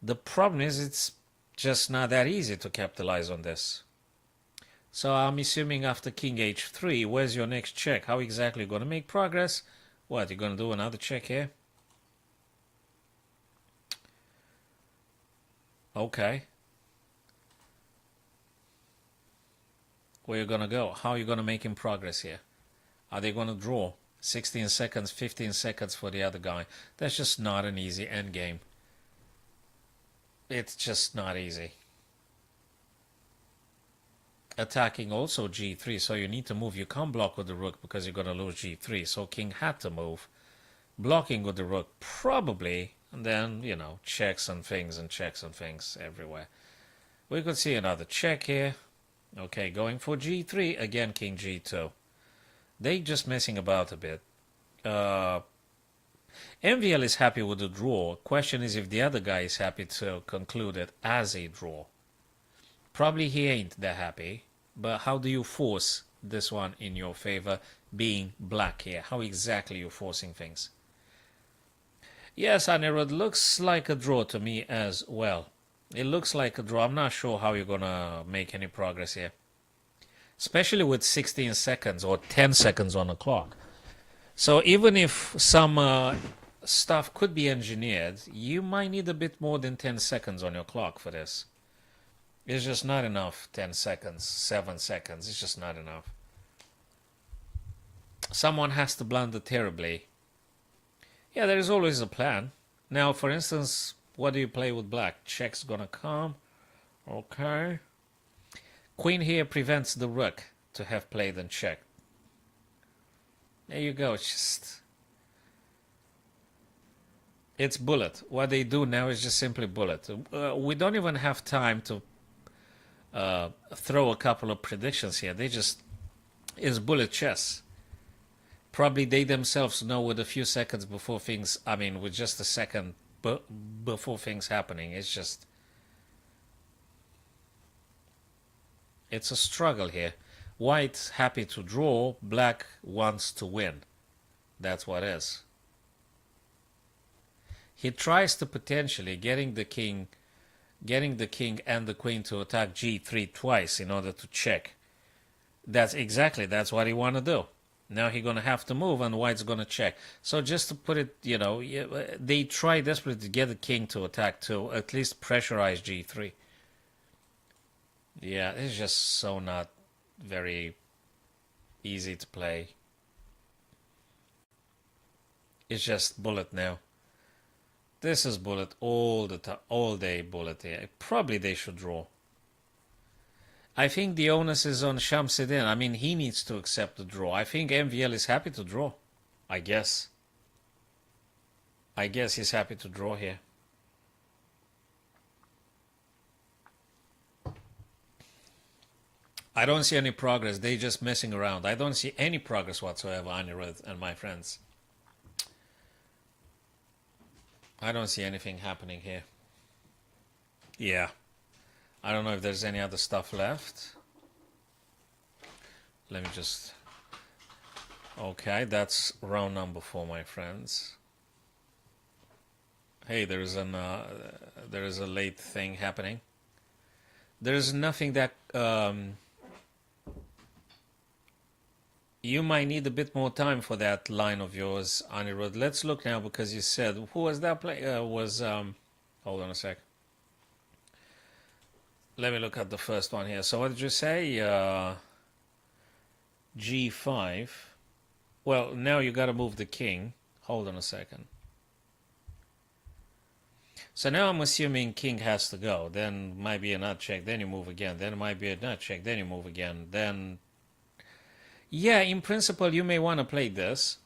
A: The problem is it's just not that easy to capitalize on this. So I'm assuming after king h3, where's your next check? How exactly are you going to make progress? What, you're going to do another check here? Okay. Where are you going to go? How are you going to make him progress here? Are they going to draw? 16 seconds, 15 seconds for the other guy. That's just not an easy endgame. It's just not easy. Attacking also g3, so you need to move. You can't block with the rook because you're going to lose g3, so king had to move. Blocking with the rook, probably, and then, you know, checks and things everywhere. We could see another check here. Okay, going for g3, again king g2. They just messing about a bit. MVL is happy with the draw. Question is if the other guy is happy to conclude it as a draw. Probably he ain't that happy. But how do you force this one in your favor, being black here? How exactly are you forcing things? Yes, Anirudh, looks like a draw to me as well. It looks like a draw. I'm not sure how you're going to make any progress here. Especially with 16 seconds or 10 seconds on the clock. So even if some stuff could be engineered, you might need a bit more than 10 seconds on your clock for this. It's just not enough. 10 seconds, 7 seconds, it's just not enough. Someone has to blunder terribly. Yeah, there is always a plan. Now, for instance, what do you play with black? Check's gonna come. Okay. Queen here prevents the rook to have played and checked. There you go. It's bullet. What they do now is just simply bullet. We don't even have time to throw a couple of predictions here. It's bullet chess. Probably they themselves know with a few seconds before things, with just a second before things happening. It's a struggle here. White happy to draw, black wants to win. That's what it is. He tries to potentially getting the king and the queen to attack g3 twice in order to check. That's what he want to do. Now he's going to have to move and white's going to check. So just to put it, they try desperately to get the king to attack to at least pressurize g3. Yeah, it's just so not very easy to play. It's just bullet now. This is bullet all the time, all day bullet here. Probably they should draw. I think the onus is on Shamsuddin. He needs to accept the draw. I think MVL is happy to draw. I guess he's happy to draw here. I don't see any progress. They just messing around. I don't see any progress whatsoever, Anirudh and my friends. I don't see anything happening here. Yeah. I don't know if there's any other stuff left. Let me just... Okay, that's round number 4, my friends. Hey, there is a late thing happening. There is nothing that... You might need a bit more time for that line of yours, Anirudh. Let's look now because you said... Who was that play? Hold on a sec. Let me look at the first one here. So what did you say? G5. Well, now you got to move the king. Hold on a second. So now I'm assuming king has to go. Then might be a nut check. Then you move again. Then it might be a nut check. Then you move again. Then... Yeah, in principle, you may want to play this.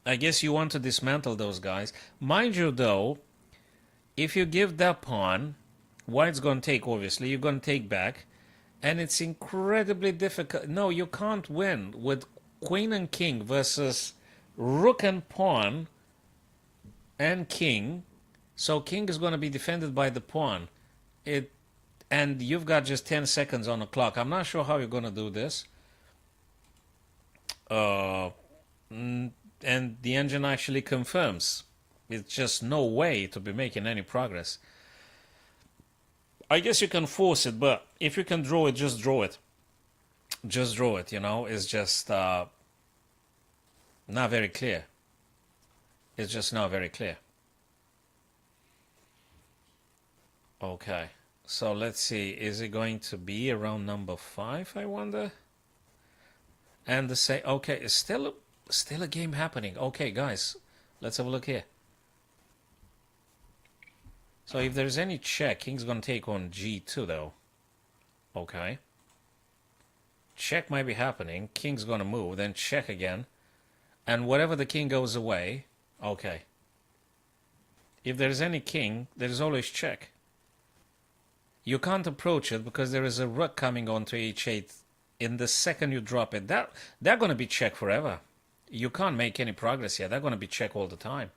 A: I guess you want to dismantle those guys. Mind you, though, if you give that pawn, white's going to take, obviously. You're going to take back. And it's incredibly difficult. No, you can't win with queen and king versus rook and pawn and king. So king is going to be defended by the pawn. It and you've got just 10 seconds on the clock. I'm not sure how you're going to do this. And the engine actually confirms. It's just no way to be making any progress. I guess you can force it, but if you can draw it, just draw it. Just draw it, you know. It's just not very clear. It's just not very clear. Okay, so let's see. Is it going to be around number 5, I wonder? And the say, okay, it's still a game happening. Okay, guys, let's have a look here. So if there's any check, king's going to take on g2, though. Okay. Check might be happening. King's going to move, then check again. And whatever the king goes away, okay. If there's any king, there's always check. You can't approach it because there is a rook coming onto h8. In the second you drop it, they're going to be check forever. You can't make any progress here. They're going to be check all the time.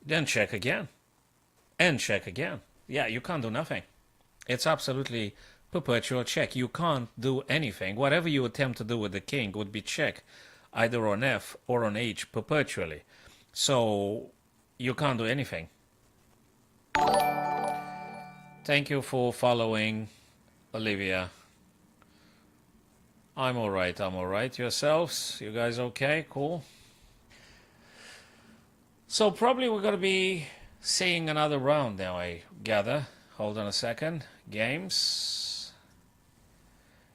A: Then check again. And check again. Yeah, you can't do nothing. It's absolutely perpetual check. You can't do anything. Whatever you attempt to do with the king would be check, either on f or on h perpetually. So you can't do anything. Thank you for following, Olivia. I'm alright, I'm alright. Yourselves? You guys okay? Cool. So probably we're going to be seeing another round now, I gather. Hold on a second. Games.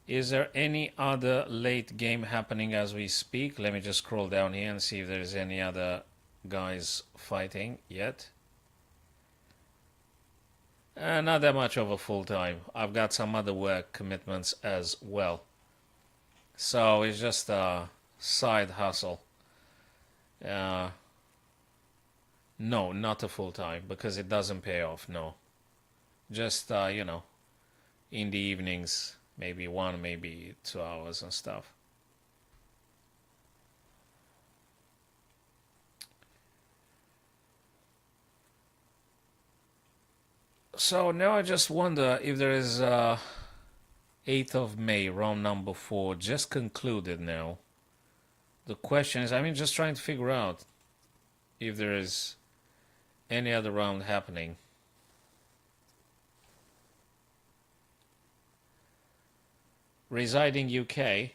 A: Is there any other late game happening as we speak? Let me just scroll down here and see if there's any other guys fighting yet. Not that much of a full time. I've got some other work commitments as well. So it's just a side hustle. No, not a full time because it doesn't pay off. No, just you know, in the evenings, maybe 1, maybe 2 hours and stuff. So now I just wonder if there is 8th of May, round number 4, just concluded now. The question is, I mean, just trying to figure out if there is any other round happening. Residing UK.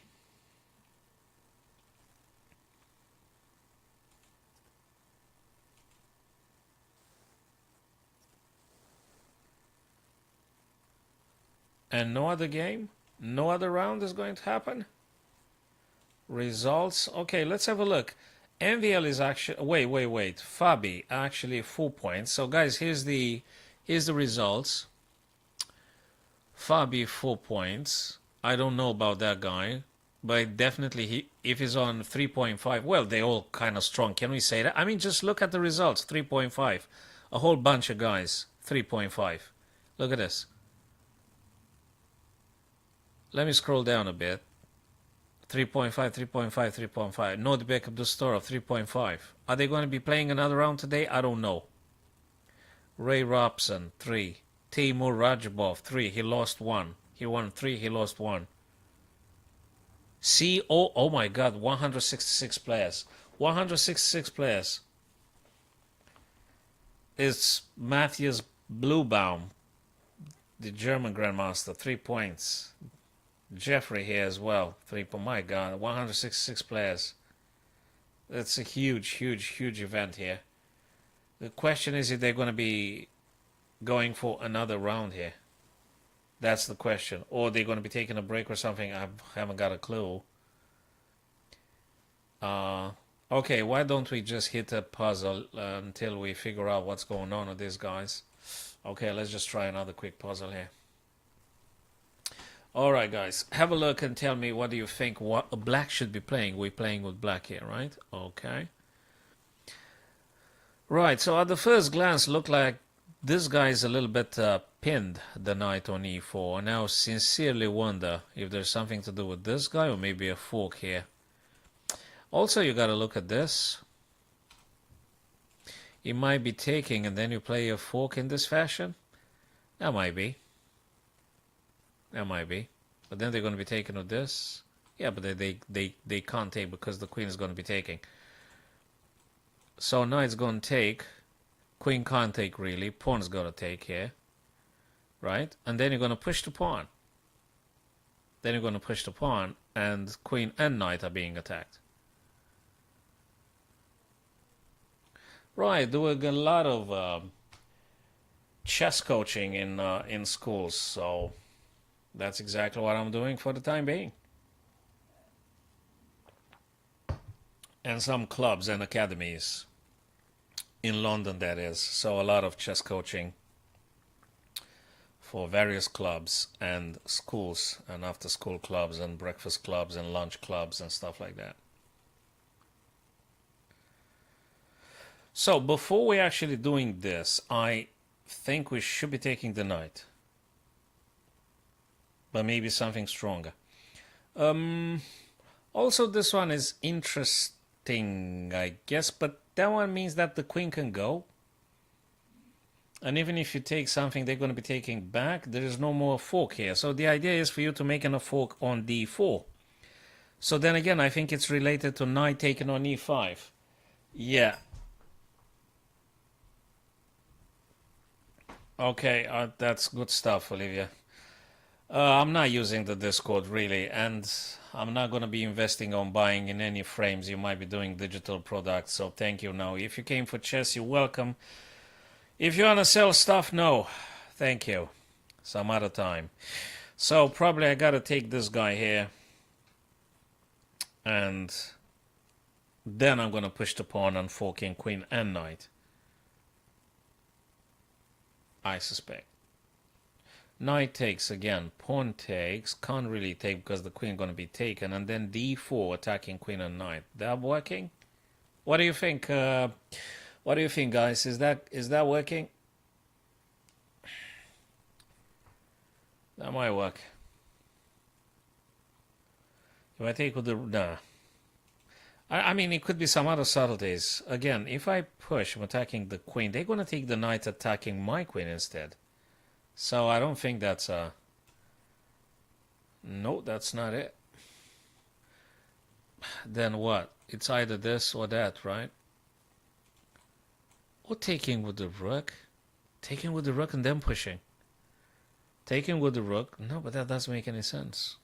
A: And no other game? No other round is going to happen? Results? Okay, let's have a look. MVL is actually... Wait. Fabi, actually 4 points. So guys, here's the results. Fabi, 4 points. I don't know about that guy. But definitely, if he's on 3.5... Well, they're all kind of strong. Can we say that? I mean, just look at the results. 3.5. A whole bunch of guys. 3.5. Look at this. Let me scroll down a bit. 3.5, 3.5, 3.5. Nordbeck Abdustorov, 3.5. Are they going to be playing another round today? I don't know. Ray Robson, 3. Timur Rajabov, 3. He lost 1. He won 3, he lost 1. Oh my God, 166 players. 166 players. It's Matthias Bluebaum, the German Grandmaster, 3 points. Jeffrey here as well, 3. My God, 166 players. That's a huge event here. The question is if they're going to be going for another round here. That's the question. Or they're going to be taking a break or something. I haven't got a clue. Okay, why don't we just hit a puzzle until we figure out what's going on with these guys. Okay, let's just try another quick puzzle here. Alright guys, have a look and tell me what do you think what black should be playing. We're playing with black here, right? Okay. Right, so at the first glance look like This guy is a little bit pinned, the knight on e4. Now, sincerely wonder if there's something to do with this guy or maybe a fork here. Also, you got to look at this. He might be taking and then you play a fork in this fashion. That might be. That might be. But then they're going to be taking with this. Yeah, but they can't take because the queen is going to be taking. So knight's going to take. Queen can't take really. Pawn's got to take here. Right? And then you're going to push the pawn. Then you're going to push the pawn. And queen and knight are being attacked. Right, doing a lot of chess coaching in schools, so that's exactly what I'm doing for the time being. And some clubs and academies in London, that is. So a lot of chess coaching for various clubs and schools and after school clubs and breakfast clubs and lunch clubs and stuff like that. So before we're actually doing this, I think we should be taking the knight. But maybe something stronger. Also, this one is interesting, I guess, but that one means that the queen can go. And even if you take something they're going to be taking back, there is no more fork here. So the idea is for you to make a fork on d4. So then again, I think it's related to knight taken on e5. Yeah. Okay, that's good stuff, Olivia. I'm not using the Discord really, and I'm not going to be investing on buying in any frames. You might be doing digital products, so thank you. No, if you came for chess, you're welcome. If you want to sell stuff, no, thank you. Some other time. So probably I got to take this guy here, and then I'm going to push the pawn and forking queen and knight. I suspect. Knight takes again, pawn takes, can't really take because the queen going to be taken, and then d4 attacking queen and knight. That working? What do you think? What do you think, guys? Is that working? That might work. If I take with the nah. I mean, it could be some other subtleties. Again, if I push, I'm attacking the queen. They're going to take the knight attacking my queen instead. So I don't think that's a... No, that's not it. Then what? It's either this or that, right? Or taking with the rook. Taking with the rook and then pushing. Taking with the rook. No, but that doesn't make any sense.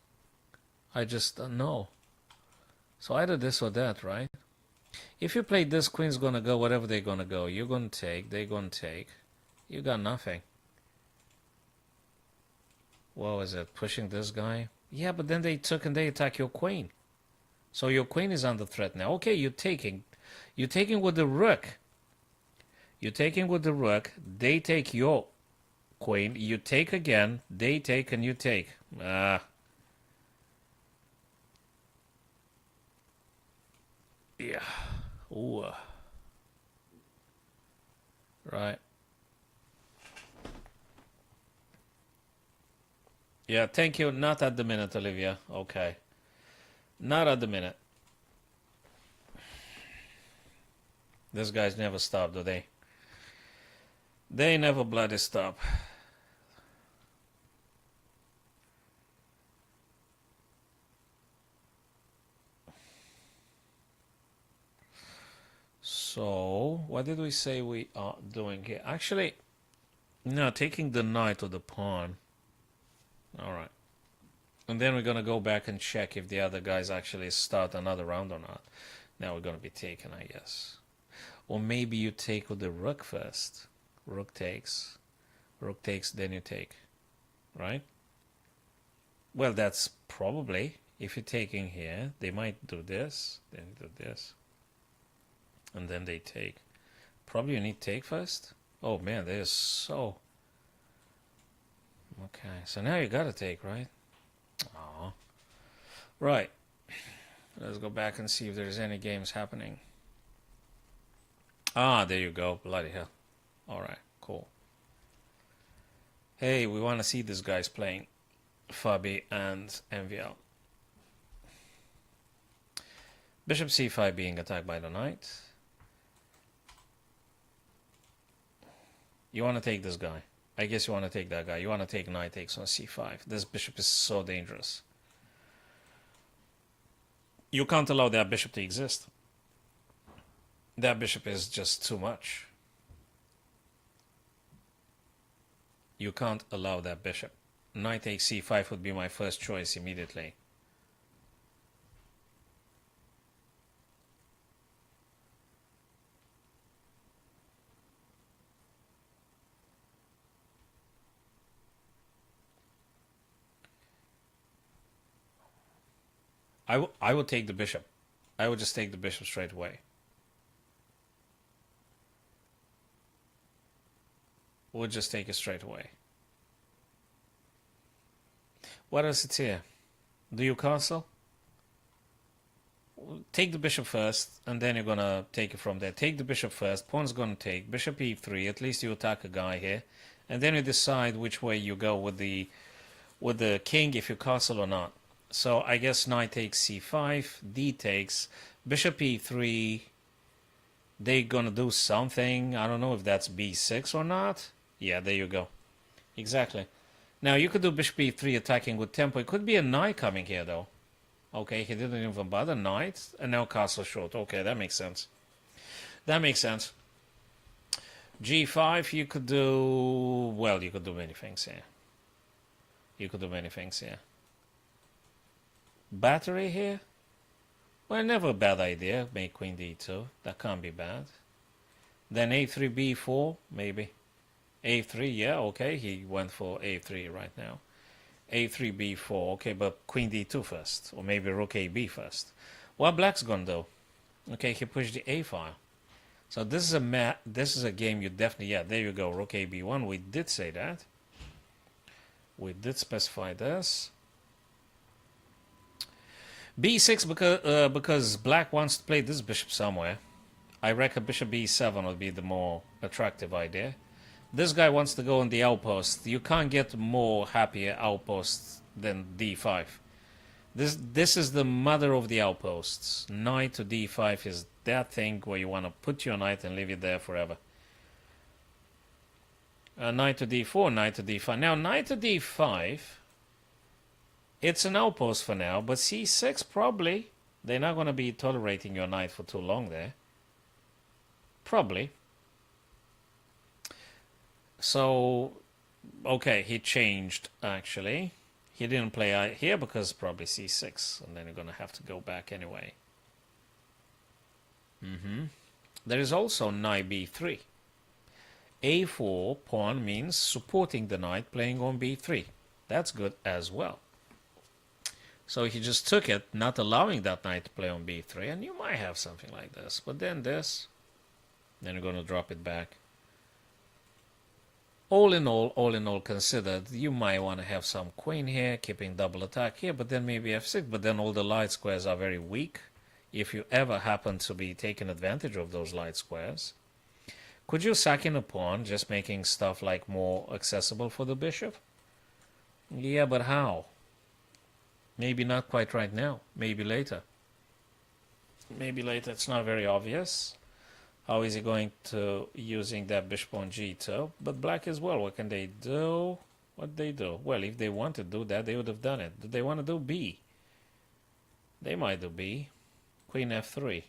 A: I just don't know. So either this or that, right? If you play this, queen's going to go whatever they're going to go. You're going to take, they're going to take. You got nothing. What was it? Pushing this guy? Yeah, but then they took and they attack your queen. So your queen is under threat now. Okay, you're taking. You're taking with the rook. You're taking with the rook. They take your queen. You take again. They take and you take. Yeah. Ooh. Right. Yeah, thank you. Not at the minute, Olivia. Okay. Not at the minute. These guys never stop, do they? They never bloody stop. So, what did we say we are doing here? Actually, no, taking the knight or the pawn. Alright. And then we're going to go back and check if the other guys actually start another round or not. Now we're going to be taken, I guess. Or maybe you take with the rook first. Rook takes, then you take. Right? Well, that's probably, if you're taking here, they might do this, then do this. And then they take. Probably you need take first. Oh man, they're so... Okay, so now you gotta take, right? Aww. Right. Let's go back and see if there's any games happening. Ah, there you go. Bloody hell. Alright, cool. Hey, we want to see these guys playing Fabi and MVL. Bishop c5 being attacked by the knight. You want to take this guy. I guess you want to take that guy. You want to take knight takes on c5. This bishop is so dangerous. You can't allow that bishop to exist. That bishop is just too much. You can't allow that bishop. Knight takes c5 would be my first choice immediately. I would take the bishop. I would just take the bishop straight away. We'll just take it straight away. What else is here? Do you castle? Take the bishop first, and then you're gonna take it from there. Take the bishop first. Pawn's gonna take bishop e3. At least you attack a guy here, and then you decide which way you go with the king, if you castle or not. So I guess knight takes c5, d takes, bishop e3. They're gonna do something. I don't know if that's b6 or not. Yeah, there you go. Exactly. Now you could do bishop e3 attacking with tempo. It could be a knight coming here though. Okay, he didn't even bother. Knight, and now castle short. Okay, that makes sense. That makes sense. g5, you could do... Well, you could do many things here. You could do many things here. Battery here? Well, never a bad idea. Make queen d2. That can't be bad. Then a3, b4, maybe. a3, yeah, okay. He went for a3 right now. a3, b4, okay, but queen d2 first. Or maybe rook ab first. What black's gonna do? Okay, he pushed the a file. So this is a game you definitely... Yeah, there you go, rook ab1. We did say that. We did specify this. b6 because black wants to play this bishop somewhere. I reckon bishop b7 would be the more attractive idea. This guy wants to go on the outpost. You can't get more happier outposts than d5. This is the mother of the outposts. Knight to d5 is that thing where you want to put your knight and leave it there forever. Knight to d4, knight to d5. Now knight to d5... It's an outpost for now, but c6 probably. They're not going to be tolerating your knight for too long there. Probably. So, okay, he changed actually. He didn't play here because probably c6, and then you're going to have to go back anyway. There is also knight b3. a4 pawn means supporting the knight playing on b3. That's good as well. So he just took it, not allowing that knight to play on b3, and you might have something like this. But then this, then you're going to drop it back. All in all considered, you might want to have some queen here, keeping double attack here, but then maybe f6, but then all the light squares are very weak. If you ever happen to be taking advantage of those light squares, could you sack in a pawn, just making stuff like more accessible for the bishop? Yeah, but how? Maybe not quite right now. Maybe later. Maybe later. It's not very obvious. How is he going to using that bishop on g2? But black as well. What can they do? What they do? Well, if they want to do that, they would have done it. Do they want to do b? They might do b. Queen f3.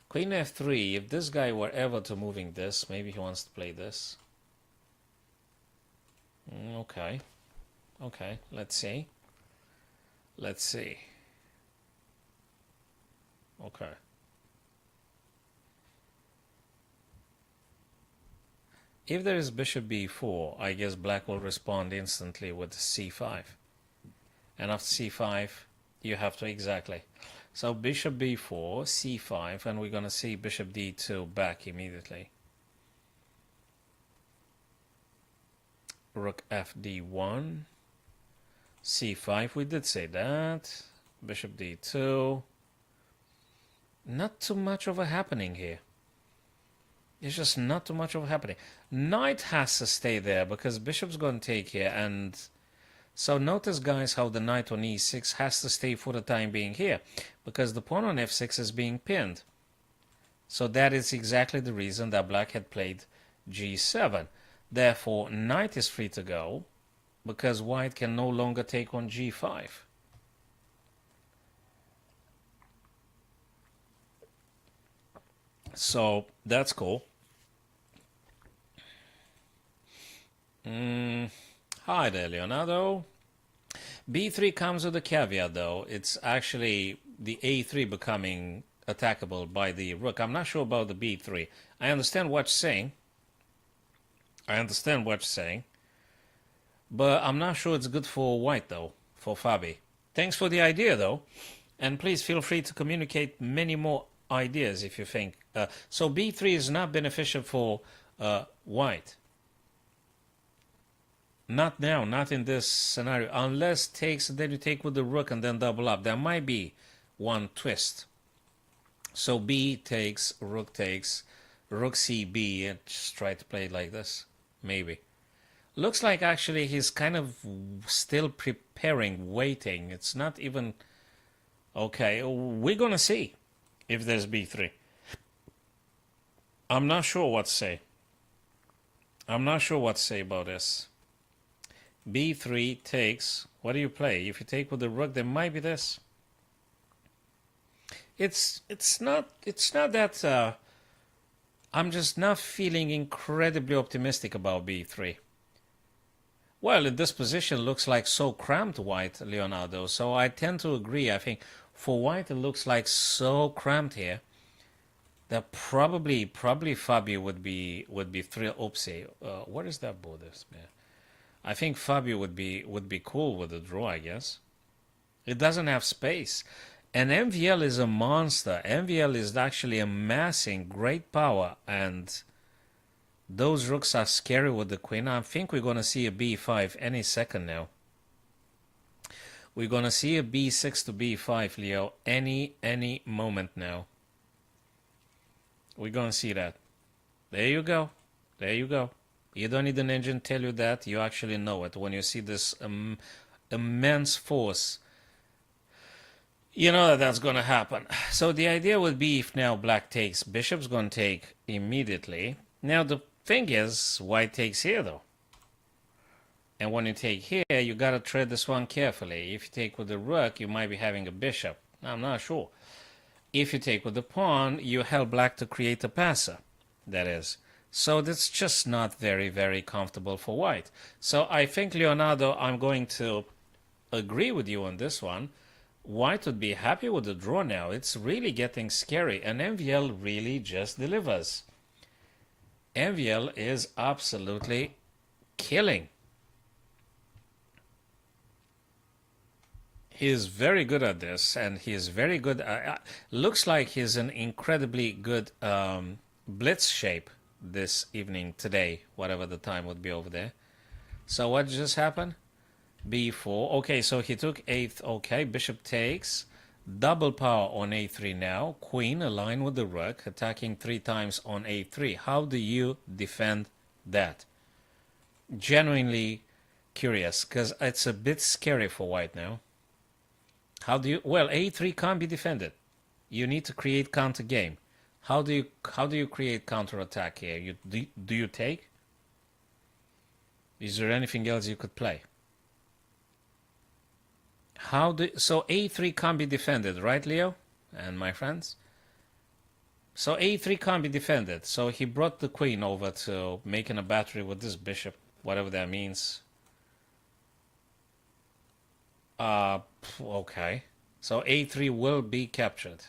A: Queen f3. If this guy were ever to moving this, maybe he wants to play this. Okay. Okay, let's see. Let's see. Okay. If there is bishop b4, I guess black will respond instantly with c5. And after c5, you have to exactly. So bishop b4, c5, and we're going to see bishop d2 back immediately. Rook fd1. c5, we did say that. Bishop d2. Not too much of a happening here. There's just not too much of happening. Knight has to stay there because bishop's going to take here. And so notice, guys, how the knight on e6 has to stay for the time being here because the pawn on f6 is being pinned. So that is exactly the reason that black had played g7. Therefore, knight is free to go because white can no longer take on g5. So that's cool. Hi there, Leonardo. b3 comes with a caveat, though. It's actually the a3 becoming attackable by the rook. I'm not sure about the b3. I understand what you're saying. But I'm not sure it's good for white, though, for Fabi. Thanks for the idea, though. And please feel free to communicate many more ideas if you think. So b3 is not beneficial for white. Not now, not in this scenario. Unless takes, then you take with the rook and then double up. There might be one twist. So b takes, rook cb, and just try to play it like this. Maybe. Looks like actually he's kind of still preparing, waiting. It's not even... Okay, we're going to see if there's b3. I'm not sure what to say. About this. b3 takes. What do you play? If you take with the rook, there might be this. It's not that I'm just not feeling incredibly optimistic about b3. Well, in this position looks like so cramped white, Leonardo. So I tend to agree. I think for white it looks like so cramped here that probably Fabio would be thrilled. Oopsie, what is that Buddhist man? I think Fabio would be cool with the draw. I guess it doesn't have space, and MVL is a monster. MVL is actually amassing great power, and those rooks are scary with the queen. I think we're going to see a b5 any second now. We're going to see a b6 to b5, Leo, any moment now. We're going to see that. There you go. You don't need an engine tell you that. You actually know it. When you see this immense force, you know that that's going to happen. So the idea would be if now black takes, bishop's going to take immediately. Now the thing is, white takes here, though. And when you take here, you got to tread this one carefully. If you take with the rook, you might be having a bishop. I'm not sure. If you take with the pawn, you help black to create a passer. That is. So that's just not very, very comfortable for white. So I think, Leonardo, I'm going to agree with you on this one. White would be happy with the draw now. It's really getting scary. And MVL really just delivers. MVL is absolutely killing. He is very good at this, and he is very good. Looks like he's an incredibly good blitz shape this evening, today, whatever the time would be over there. So what just happened? b4. Okay, so he took 8th. Okay, bishop takes. Double power on a3 now. Queen aligned with the rook, attacking 3 times on a3. How do you defend that? Genuinely curious, because it's a bit scary for white now. How do you... Well, a3 can't be defended. You need to create counter game. How do you create counter attack here? Do you take? Is there anything else you could play? So a3 can't be defended, right, Leo and my friends? So a3 can't be defended. So he brought the queen over to making a battery with this bishop, whatever that means. Okay. So a3 will be captured.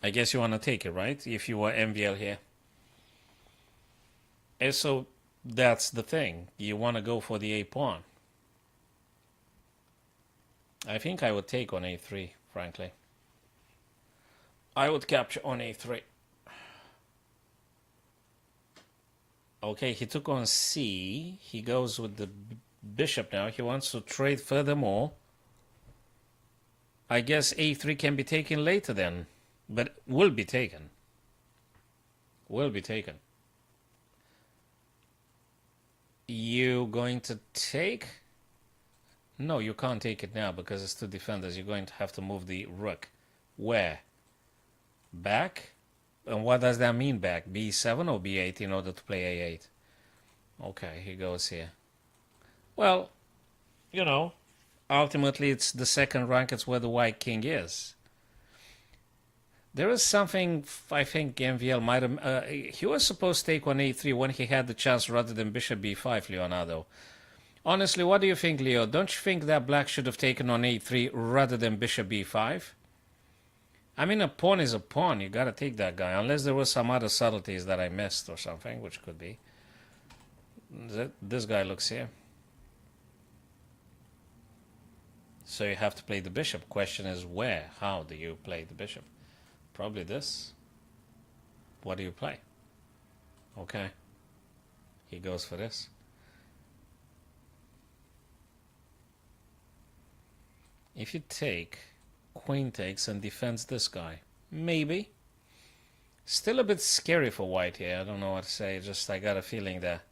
A: I guess you want to take it, right? If you were MVL here. And so that's the thing. You want to go for the a pawn. I think I would take on a3, frankly. I would capture on a3. Okay, he took on c. He goes with the bishop now. He wants to trade furthermore. I guess a3 can be taken later then. But will be taken. Will be taken. You going to take? No, you can't take it now because it's two defenders. You're going to have to move the rook. Where? Back? And what does that mean back? B7 or B8 in order to play A8? Okay, he goes here. Well, you know, ultimately it's the second rank. It's where the white king is. There is something, I think MVL might have... he was supposed to take on A3 when he had the chance rather than bishop B5, Leonardo. Honestly, what do you think, Leo? Don't you think that black should have taken on A3 rather than bishop B5? I mean, a pawn is a pawn. You gotta take that guy. Unless there was some other subtleties that I missed or something, which could be. This guy looks here. So you have to play the bishop. Question is where? How do you play the bishop? Probably this. What do you play? Okay. He goes for this. If you take, queen takes and defends this guy. Maybe. Still a bit scary for white here. I don't know what to say. Just I got a feeling that.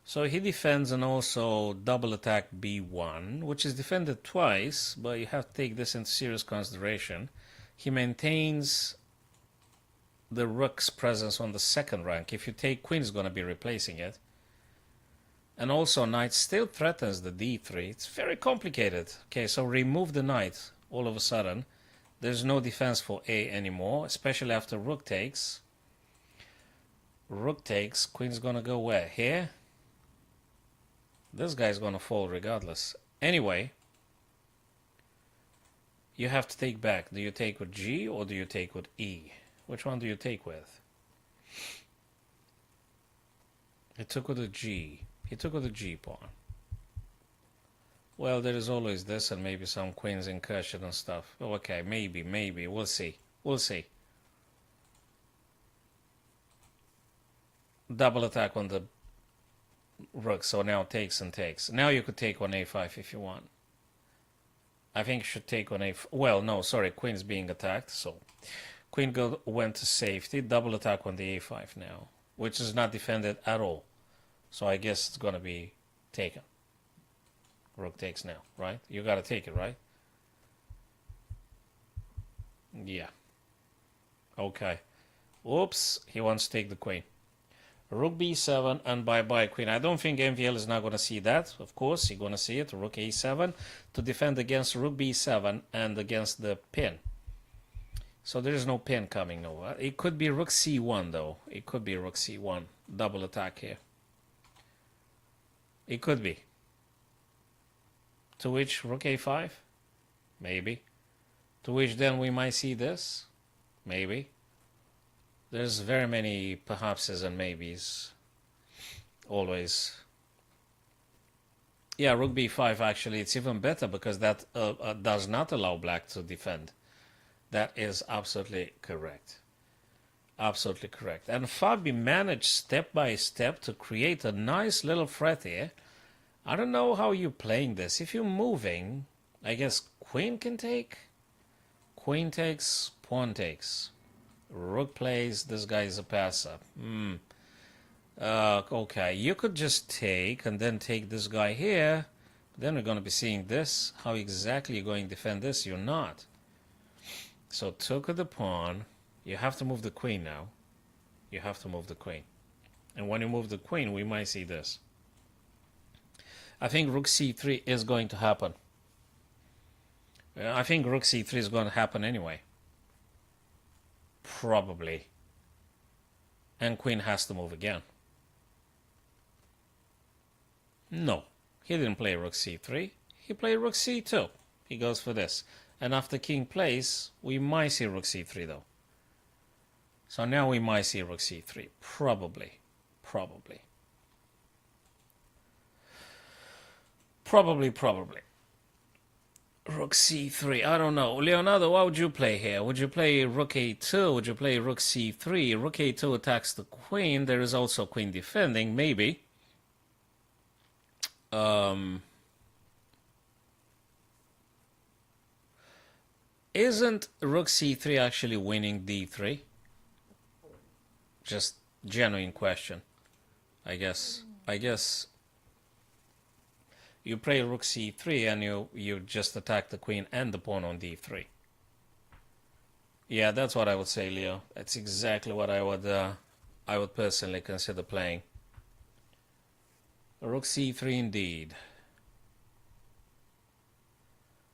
A: So he defends and also double attack B1, which is defended twice, but you have to take this into serious consideration. He maintains the rook's presence on the second rank. If you take queen, is going to be replacing it. And also knight still threatens the D3. It's very complicated. Okay, so remove the knight all of a sudden. There's no defense for A anymore, especially after rook takes. Rook takes, queen's going to go where? Here? This guy's going to fall regardless. Anyway, you have to take back. Do you take with G or do you take with E? Which one do you take with? He took with a G. He took with a G pawn. Well, there is always this and maybe some queen's incursion and stuff. Oh, okay, maybe. We'll see. We'll see. Double attack on the rook, so now takes and takes. Now you could take on A5 if you want. I think you should take on A5. Well, no, sorry, queen's being attacked, so queen went to safety. Double attack on the A5 now, which is not defended at all. So I guess it's going to be taken. Rook takes now, right? You got to take it, right? Yeah. Okay. Oops, he wants to take the queen. Rook b7 and bye-bye queen. I don't think MVL is not going to see that. Of course, he's going to see it. Rook a7 to defend against rook b7 and against the pin. So there is no pin coming over. It could be rook c1 though. It could be rook c1. Double attack here. It could be. To which rook a5? Maybe. To which then we might see this? Maybe. There's very many perhapses and maybes. Always. Yeah, rook b5 actually, it's even better because that does not allow black to defend. That is absolutely correct. Absolutely correct. And Fabi managed step by step to create a nice little threat here. I don't know how you're playing this. If you're moving, I guess queen can take. Queen takes, pawn takes. Rook plays, this guy is a passer. Okay, you could just take and then take this guy here. Then we're going to be seeing this. How exactly you're going to defend this? You're not. So took the pawn. You have to move the queen now. You have to move the queen. And when you move the queen, we might see this. I think rook c3 is going to happen. I think rook c3 is going to happen anyway. Probably. And queen has to move again. No. He didn't play rook c3. He played rook c2. He goes for this. And after king plays, we might see rook c3 though. So now we might see rook c3. Probably. Probably. Rook c3. I don't know. Leonardo, what would you play here? Would you play rook a2? Would you play rook c3? Rook a2 attacks the queen. There is also queen defending, maybe. Isn't rook c3 actually winning d3? Just genuine question. I guess you play rook c3 and you just attack the queen and the pawn on d3. Yeah, that's what I would say, Leo. That's exactly what I would personally consider playing. Rook c3 indeed.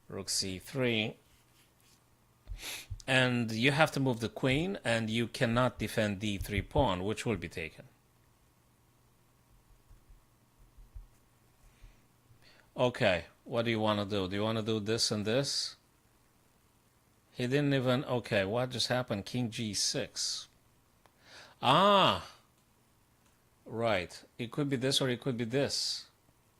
A: Rook c3. And you have to move the queen, and you cannot defend d3 pawn, which will be taken. Okay, what do you want to do? Do you want to do this and this? He didn't even... Okay, what just happened? King g6. Ah! Right. It could be this or it could be this.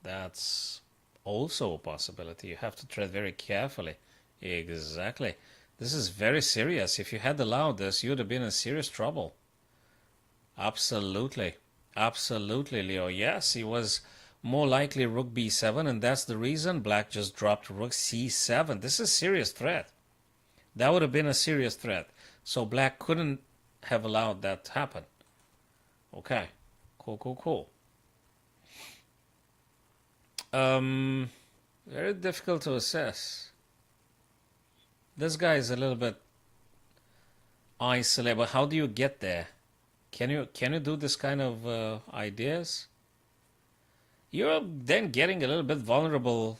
A: That's also a possibility. You have to tread very carefully. Exactly. This is very serious. If you had allowed this, you would have been in serious trouble. Absolutely. Absolutely, Leo. Yes, it was more likely rook b7, and that's the reason black just dropped rook c7. This is a serious threat. That would have been a serious threat. So black couldn't have allowed that to happen. Okay. Cool, cool, cool. Very difficult to assess. This guy is a little bit isolated, but how do you get there? Can you do this kind of ideas? You're then getting a little bit vulnerable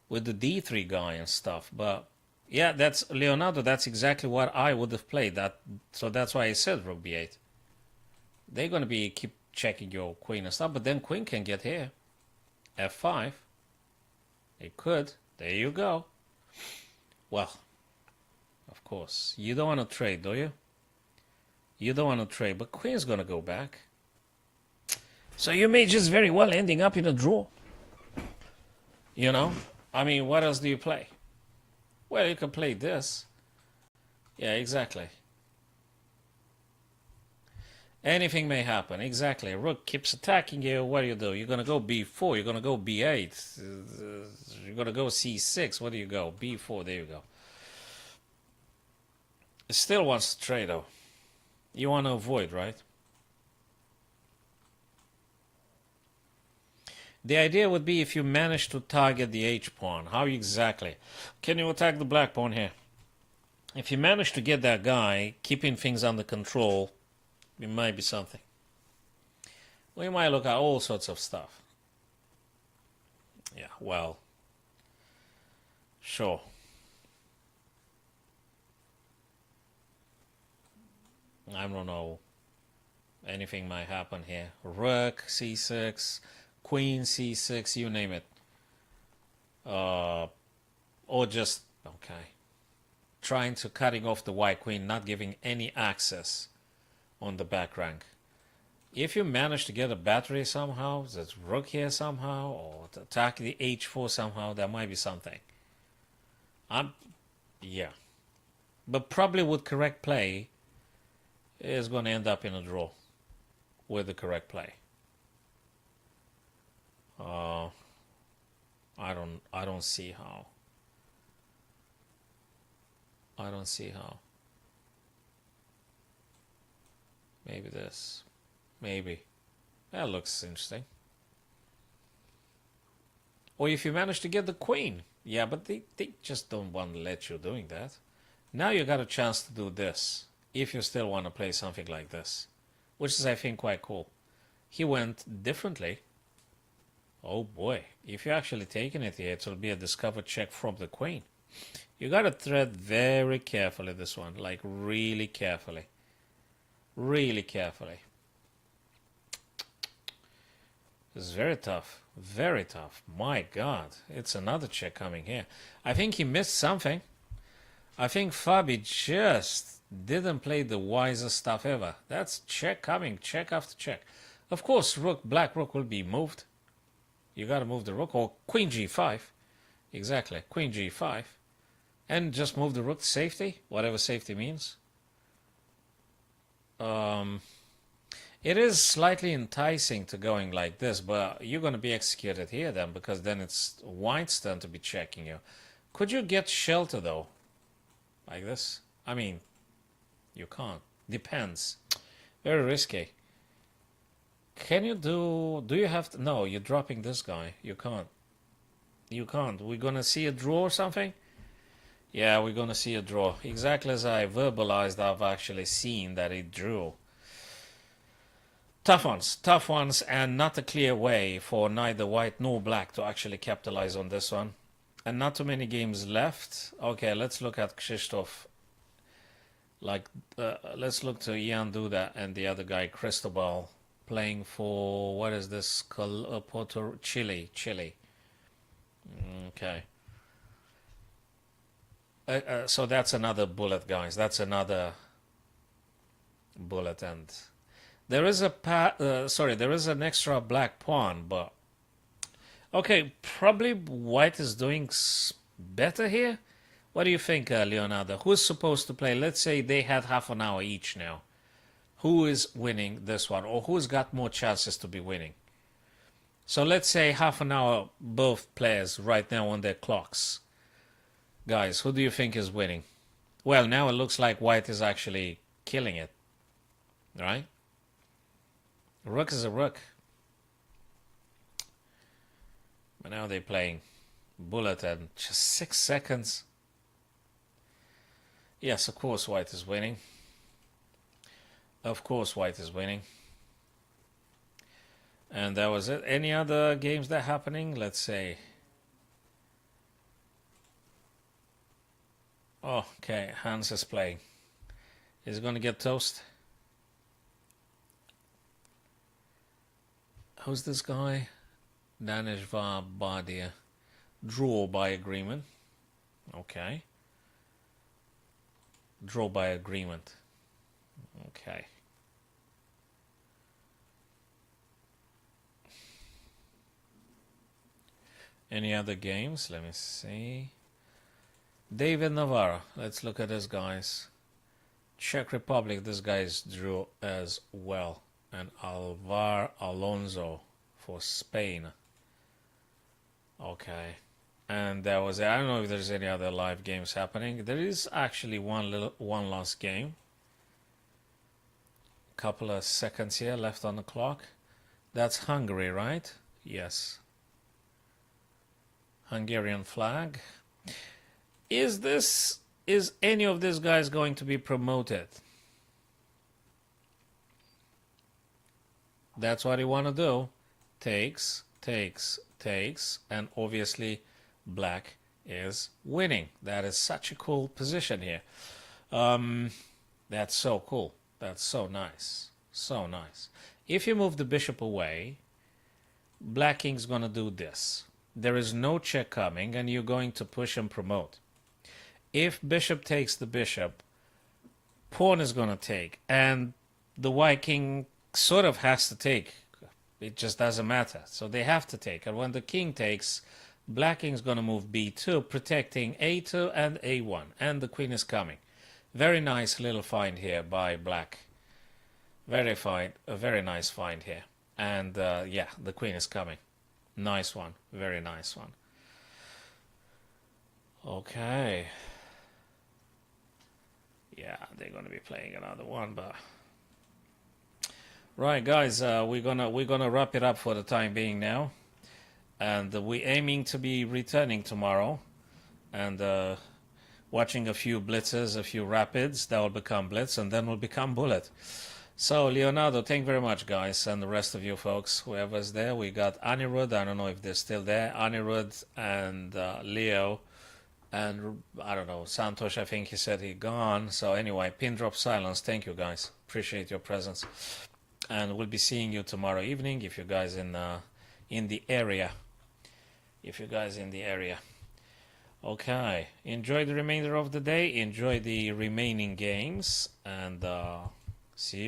A: with the d3 guy and stuff, but yeah, that's Leonardo. That's exactly what I would have played. So that's why I said rook b8. They're gonna keep checking your queen and stuff, but then queen can get here. f5. It could. There you go. Well, of course, you don't want to trade, do you? You don't want to trade, but queen's gonna go back. So you may just very well ending up in a draw. You know? I mean, what else do you play? Well, you can play this. Yeah, exactly. Anything may happen. Exactly. Rook keeps attacking you. What do? You're going to go b4. You're going to go b8. You're going to go c6. What do you go? b4. There you go. It still wants to trade, though. You want to avoid, right? The idea would be if you manage to target the h-pawn. How exactly? Can you attack the black pawn here? If you manage to get that guy, keeping things under control, it might be something. We might look at all sorts of stuff. Yeah, well, sure. I don't know. Anything might happen here. Rook, c6, queen, c6, you name it. Or just, okay. Trying to cutting off the white queen, not giving any access on the back rank. If you manage to get a battery somehow, that's rook here somehow, or to attack the h4 somehow, that might be something. Yeah. But probably with correct play, is going to end up in a draw with the correct play. I don't see how. I don't see how. Maybe this. Maybe. That looks interesting. Or if you manage to get the queen. Yeah, but they just don't want to let you doing that. Now you got a chance to do this. If you still want to play something like this. Which is, I think, quite cool. He went differently. Oh boy. If you're actually taking it here, it will be a discovered check from the queen. You got to tread very carefully this one. Like, really carefully. Really carefully. This is very tough. Very tough. My God. It's another check coming here. I think he missed something. I think Fabi just didn't play the wisest stuff ever. That's check coming. Check after check. Of course, black rook will be moved. You got to move the rook. Or queen g5. Exactly. Queen g5. And just move the rook to safety, whatever safety means. It is slightly enticing to going like this, but you're going to be executed here then, because then it's white's turn to be checking you. Could you get shelter though? Like this? I mean, you can't. Depends. Very risky. Can you do you have to? No, you're dropping this guy. You can't. You can't. We're going to see a draw or something? Yeah, we're going to see a draw. Exactly as I verbalized, I've actually seen that it drew. Tough ones, and not a clear way for neither white nor black to actually capitalize on this one. And not too many games left. Okay, let's look at Krzysztof. Let's look to Ian Duda and the other guy, Cristobal, playing for, what is this, Chile. Okay. So that's another bullet, guys. That's another bullet, and there is there is an extra black pawn, but okay, probably white is doing better here. What do you think, Leonardo? Who's supposed to play? Let's say they had half an hour each now. Who is winning this one, or who's got more chances to be winning? So let's say half an hour, both players right now on their clocks. Guys, who do you think is winning? Well, now it looks like white is actually killing it, right? Rook is a rook. But now they're playing bullet and just 6 seconds. Yes, of course white is winning. Of course white is winning. And that was it. Any other games that are happening? Let's say. Oh, okay, Hans is playing. Is he going to get toast? Who's this guy? Danishvar Badia. Draw by agreement. Okay. Draw by agreement. Okay. Any other games? Let me see. David Navarro. Let's look at this, guys. Czech Republic. This guy's drew as well. And Alvar Alonso for Spain. Okay. And there was, I don't know if there's any other live games happening. There is actually one last game. Couple of seconds here left on the clock. That's Hungary, right? Yes. Hungarian flag. Is any of these guys going to be promoted? That's what you want to do. Takes, and obviously black is winning. That is such a cool position here. That's so cool. That's so nice. So nice. If you move the bishop away, black king's going to do this. There is no check coming, and you're going to push and promote. If bishop takes the bishop, pawn is going to take, and the white king sort of has to take. It just doesn't matter. So they have to take. And when the king takes, black king's going to move b2, protecting a2 and a1. And the queen is coming. Very nice little find here by black. Very fine. A very nice find here. And yeah, the queen is coming. Nice one. Very nice one. Okay. Yeah, they're going to be playing another one, but... Right, guys, we're gonna wrap it up for the time being now, and we're aiming to be returning tomorrow, and watching a few blitzes, a few rapids that will become blitz, and then will become bullet. So, Leonardo, thank you very much, guys, and the rest of you folks, whoever's there. We got Anirudh. I don't know if they're still there. Anirudh and Leo, and I don't know, Santosh. I think he said he gone. So anyway, pin drop silence. Thank you, guys. Appreciate your presence. And we'll be seeing you tomorrow evening if you guys in the area. If you guys in the area. Okay. Enjoy the remainder of the day. Enjoy the remaining games. And see you.